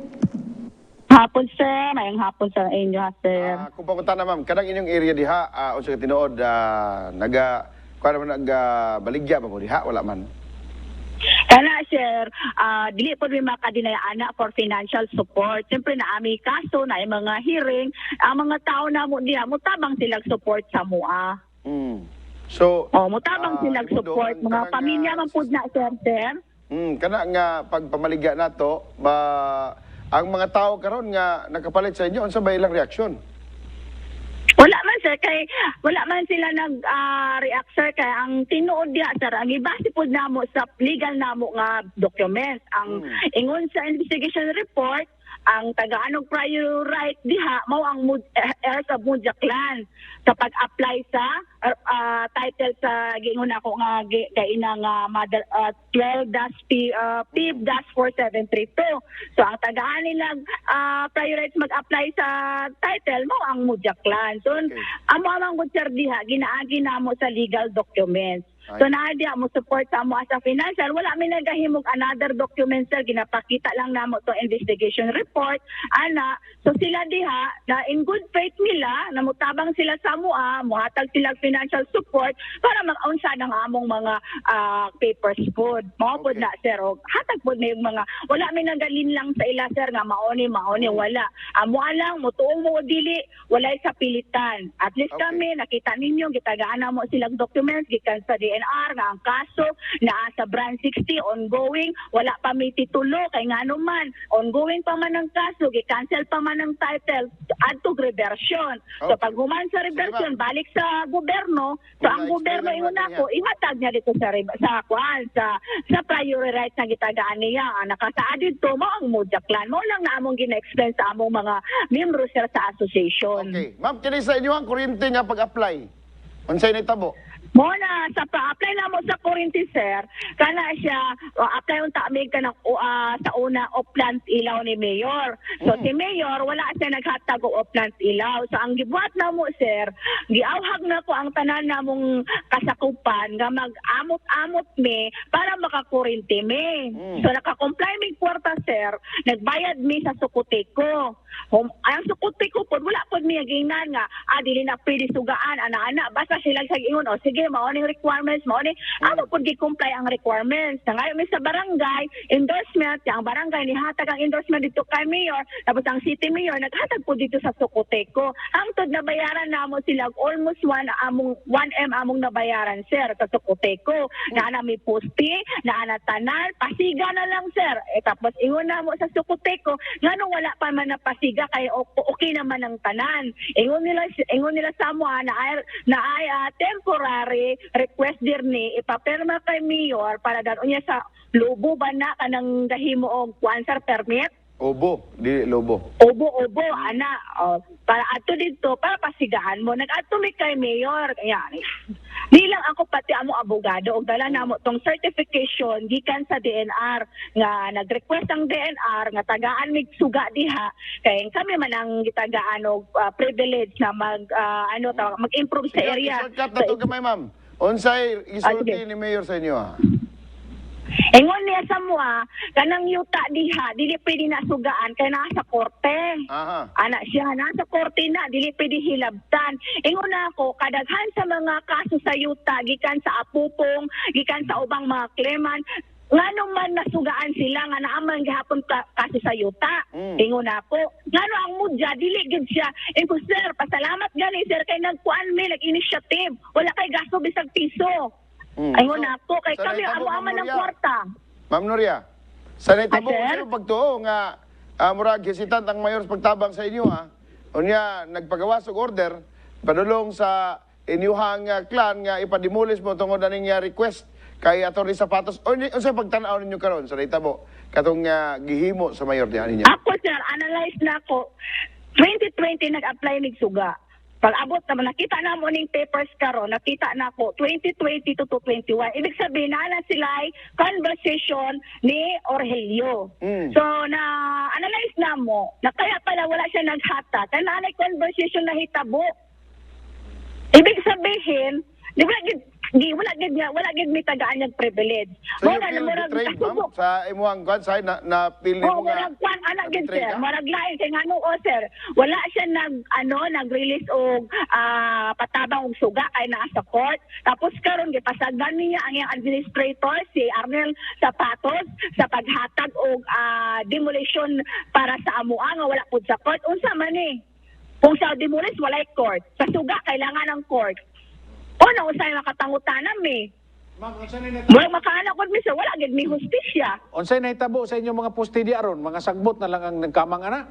Hapon sir, mayang hapon sa inyo sir. Kung pakunta na ma'am, kanang inyong area diha, unsa ka tinuod, baligya ba mo diha, wala man? Kana sir, dili po may makadinay ana for financial support. Siyempre na ami kaso na mga hearing, ang mga tao na mo diha, mutabang silang support sa mua. So, mutabang silang support. Mga pamilya man pud na sir. Kana nga pagpamaligya nato, ang mga tao karon nga nakapalit sa inyo, unsa ba ilang reaksyon? Wala man sir kay wala man sila nag-react sir kay ang tinuod diha sir ang ibase pud namo sa legal namo nga documents ang ingon sa investigation report ang taga-anong prior right diha mao ang heirs of Mudia Clan sa pag-apply sa title sa gingon ako nga kay inang mother 12-PIB-4732. So ang tagaan nilang prior rights mag-apply sa title mao ang Mudia Clan. So amo amang gud sir diha ginaagi namo sa legal documents. So naadya mo support sa mo as a financial wala mi nagahimog another document sir ginapakita lang namo to investigation report ana so sila diha na in good faith nila namutabang sila sa mua muhatag sila financial support para mag-unsa ng among mga papers pod mao pod na sir og hatag pod may mga wala mi nagalin lang sa ila sir nga maoni wala amo lang mutuong mo dili walay sa pilitan at least kami nakita ninyo gitagaan namo silang documents gikan sa DNR nga ang kaso naa sa branch 60 ongoing wala pa may titulo kay ngano man ongoing pa man ang kaso gi-cancel pa man ang title add to reversion so pag human sa reversion balik sa gobyerno so ang gobyerno ingon nako ihatag niya dito sa priority rights na gitagaan niya nakasaad dito mao ang Mudia Clan mao lang na among gina-explain sa among mga membro sir sa association. Okay ma'am kini sa inyo ang kuryente nga pag-apply unsay nitabo? Mona sa pa-apply na mo sa Corinthi sir, kana siya apply unta mig kana sa una o plant ilaw ni Mayor. So si Mayor wala siya naghatag og plant ilaw. So ang gibuhat na mo sir, giawhag na ko ang tanan namong kasakupan nga mag-amot-amot mi para maka-Corinthi mi. So naka-comply mig kwarta sir, nagbayad mi sa sukutiko. Ang sukutiko pod wala pod mi ginan nga dili na pwede sugaan ana-ana basta sila sa ingon o sige mao ning requirements mao ni amo pud gi-comply ang requirements. Ngayon mi sa barangay endorsement, ang barangay ni hatag ang endorsement dito kay Mayor, tapos ang city mayor naghatag po dito sa Sukuteko. Ang tod nabayaran namo sila almost 1M among nabayaran sir sa Sukuteko. Na mi poste, na tanan, pasiga na lang sir. Tapos ingon namo sa Sukuteko, ngano wala pa man na pasiga kay okay naman ang tanan. Ingon nila sa mo na ay temporary request dirni ipapirma kay Mayor para danon niya sa lobo ba na kanang gahimo og kuansar permit. Obo, di lobo. Obo, ana. Para ato dito, para pasigahan mo. Nag-ato mi kay Mayor. Kaya, di lang ako pati among abogado. O dala na mo tong certification gikan sa DNR. Nga nag-request ang DNR nga tagaan mig suga diha. Kaya kami man ang gitagaan og privilege na mag-improve sa area. Shortcut na to gamay, ma'am. Unsay isulti ni Mayor sa inyo, ha? Ingon niya sa mua, kanang yuta diha, dili pwede na sugaan kay nasa korte. Aha. Anak siya, nasa korte na, dili pwede hilabtan. Ingon na ako, kadaghan sa mga kaso sa yuta, gikan sa apupong, gikan sa ubang mga kleman, ngano man nasugaan sila nga naaman gihapon kaso sa yuta. Ingon na ako, ngano ang mudya, dili gid siya. Ingo sir, pasalamat gani sir kay nagkuan mi, nag-initiative. Wala kay gasto bisag piso. Ayun na ako, kay kami amo-aman ng kwarta. Ma'am Nuria, sanay tabo Sir? sa pagtuo nga murag hesitant ang mayor sa pagtabang sa inyo, ha? Unya nagpagawas og order padulong sa inyuhang clan nga ipadimulis mo tungod aning request kay Atty. Zapatos. Unsa pagtan-aw ninyo karon sa tabo katong gihimo sa mayor diha ninyo? Ako sir, analyze na ako. 2020 nag-apply nig suga. Pag abot naman, nakita na mo ning papers karon, nakita na ko 2020 to 2021. Ibig sabihin na sila conversation ni Orhelio. So na-analyze na mo, na kaya pala wala siya naghata. Kaya na conversation na hitabo. Ibig sabihin, di ba wala gid mi tagaan yung privilege. So you feel betrayed, ma'am, sa imuhang side na pili mo nga? Anak gid sir, marag lain kay ngano sir. Wala siya nag-release og patabang og suga kay naa sa court. Tapos karon gipasagdan niya ang iyang administrator si Arnel Zapatos sa paghatag og demolition para sa amuang nga wala pud sa court. Unsa man ni? Kung sa demolish walay court, sa suga kailangan ng court. Ano usay makatangutanan mi? Ma'am, unsay nay Wala makaanak ko mi sir, wala gid mi hustisya. unsay nahitabo sa inyong mga poste di aron, mga sagbot na lang ang nagkamang ana?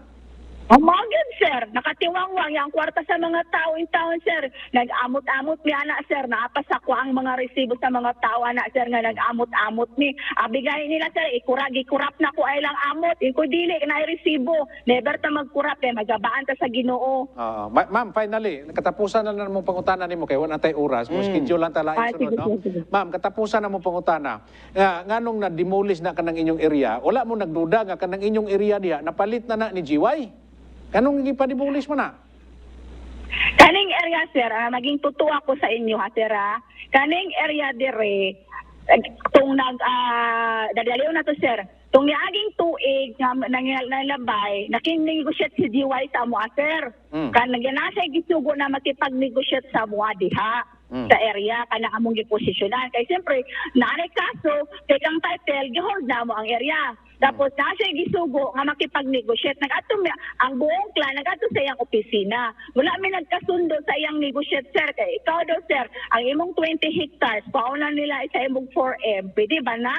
Amagid sir, nakatiwangwang yung kwarta sa mga tao in town sir. Nag-amot-amot mi ana sir, naapasa ko ang mga resibo sa mga tao ana sir nga nag-amot-amot mi. Abigay nila sir, ikurap na ko ay lang amot. Iko dili na resibo. Never ta magkurap kay magabaan ta sa Ginoo. Ma'am, finally, katapusan na namong pangutana nimo kay wala tay oras, mo schedule lang tala sunod, no? Ma'am, katapusan na mo pangutana. Nganong na-demolish na kanang inyong area, wala mo nagduda nga kanang inyong area diha napalit na ni GY? Anong ipadibulis mo na? Kaning area sir, maging totoo ako sa inyo ha sir. Kaning area dire tung dadaliw na to sir. Tung niaging tuig nangyalabay, naking-negotiate si GY sa mua sir. Kan nagnasa gisugo na makipag-negotiate sa mua diha. Sa area kana among giposisyonan kay siyempre naanay kaso kay kang title gihold na mo ang area. Tapos na siya gisugo nga makipag-negotiate. Nag-ato ang buong clan, nag-ato sa iyang opisina. Wala mi nagkasundo sa iyang negotiate, sir. Kaya ikaw daw, sir, ang imong 20 hectares, paunan nila sa imong 4M. Pwede ba na?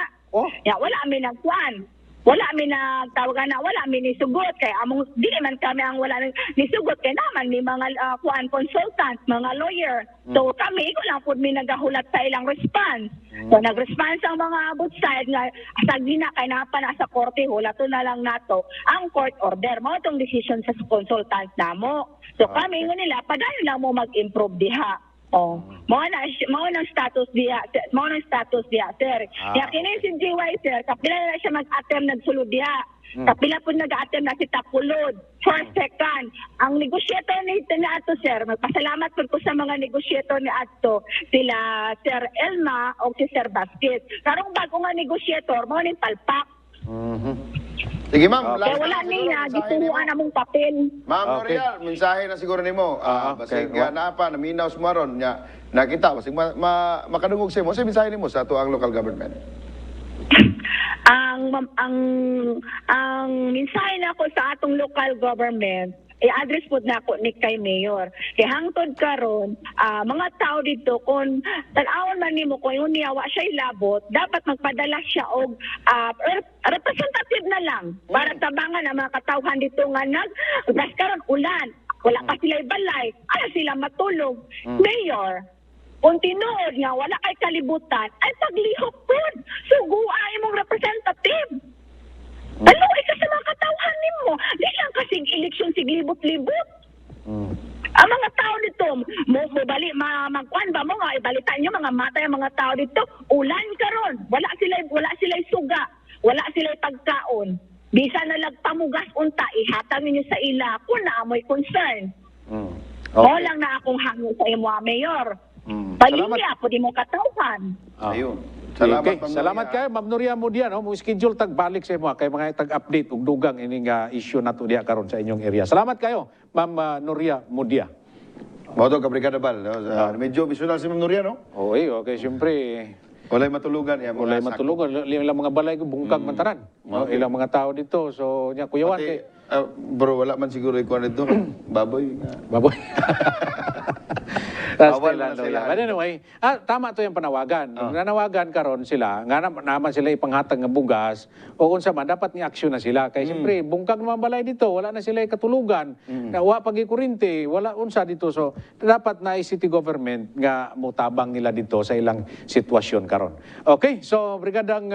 Ya, wala mi nagkuan. Wala mi nagtawagan na, wala mi nisugot. Kaya among, di man kami ang wala nisugot. Kaya naman, may mga kuan consultant, mga lawyer. So kami, iko lang po mi nagahulat sa ilang response. So nag-response ang mga both side nga asag na kay napa na sa korte hulato na lang nato ang court order mo tong decision sa consultant namo. So kami ingon nila padayon lang mo mag-improve diha. Oh, mao nang status diya, sir. Ya kini si GY sir, kapila na siya mag-attempt nagsulod diya. Kapila po nag-attempt na si Tapulod. First, second, ang negosyador ni ato sir, magpasalamat po ko sa mga negosyador ni ato, sila Sir Elma o si Sir Basket. Karong bago nga negosyador, mo ning palpak. Sige ma'am, Kaya last wala na siguro, niya, mensahe nimo. gituruan among papel. Ma'am Okay. Noriel, mensahe na siguro nimo. Okay. Basig na pa naminaw sumaron nya nakita basig makadungog sa mo sa mensahe nimo sa ato ang local government. Ang mensahe na ako sa atong local government, i-address po na ako ni kay Mayor. Kay hangtod karon, mga tao dito, kung tag-awan man nimo kung yung niyawa siya ilabot, dapat magpadala siya og representative na lang para tabangan ang mga katawhan dito nga gas karon ulan. Wala pa sila balay, ala sila matulog. Mayor, kung tinuod nga, wala kay kalibutan, ay paglihok po. Sugua imong representative. Daluay ka sa mga katawhan nimo. Di lang kasing eleksyon siglibot-libot. Ang mga tao dito, magkuhan ba mo nga, ibalitan nyo mga matay ang mga tao dito, ulan karon. Wala sila suga. Wala sila pagkaon. Bisa na lagpamugas unta, ihatag ninyo sa ila kung naamoy concern. O lang na akong hangin sa imo, Mayor. Palimya po di mo katawhan. Ayun. Salamat, Okay. Ma'am Salamat Noria. kayo, Ma'am Noria Mudia. No? Mo schedule tagbalik sa imo kay mga tag-update ug dugang ining issue nato diha karon sa inyong area. Salamat kayo, Ma'am Noria Mudia. Moto ka Brigada Bal, no? Medyo visual si Ma'am Noria, no? Okay, siyempre, Walay matulugan ya wala matulog. Ilang mga balay ko bungkag mantaran. No? Ilang mga tao dito. So, nya kuyawan kay bro, wala man siguro ikuan dito. Baboy nga. baboy. Bawal na But sila. anyway, tama to yung panawagan. Nanawagan karon sila, nga naman sila ipanghatag nga bugas, o unsa man, dapat ni aksyon na sila. Kaya siyempre, bungkag naman balay dito, wala na sila katulugan, wa pagi kuryente, wala unsa dito. So, dapat na city government nga mutabang nila dito sa ilang sitwasyon karon. Okay, so Brigadang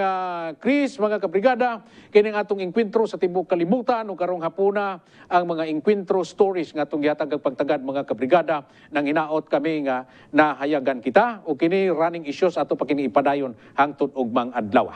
Chris, mga kabrigada, kining atong inkwentro sa tibok kalibutan o karong hapuna ang mga inkwentro stories nga atong gihatag pagtagad mga kabrigada nang hinaot kami nga nahayagan kita o kini running issues ato pa kini ipadayon hangtod og mang adlaw.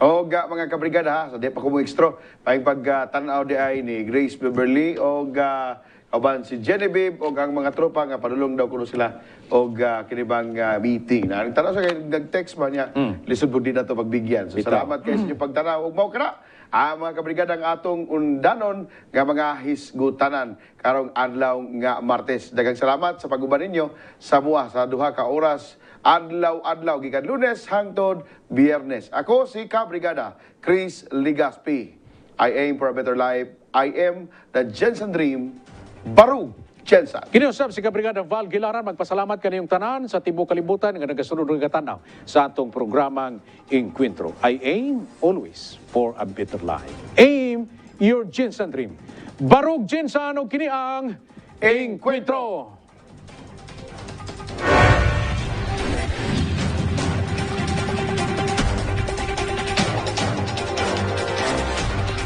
O mga kabrigada ha, so di pa ko mo extra. Pahing pag-tanaw di ay ni Grace Beverly o kauban si Genevieve o ang mga tropa nga padulong daw kuno sila o kinibang meeting. Nagtanaw sa nag-text ba niya, lisod po din na ito pagbigyan. So salamat kayo sa inyong pagtanaw. Ug mao kana mga kabrigada ang atong undanon nga mga hisgutanan karong adlaw nga Martes. Daghang salamat sa pag-uban ninyo sa muha sa duha ka oras adlaw-adlaw gikan Lunes hangtod Biyernes. Ako si Kabrigada Chris Ligaspi. I aim for a better life. I am the Jensen Dream. Barug Jensen. Kiniusap si Kabrigada Val Gilaran, magpasalamat kaniyong tanan sa tibok kalibutan nga nagasunod nga tanaw sa atong programang Inkwentro. I aim always for a better life. Aim your Jensen Dream. Barug Jensen o kini ang Inkwentro.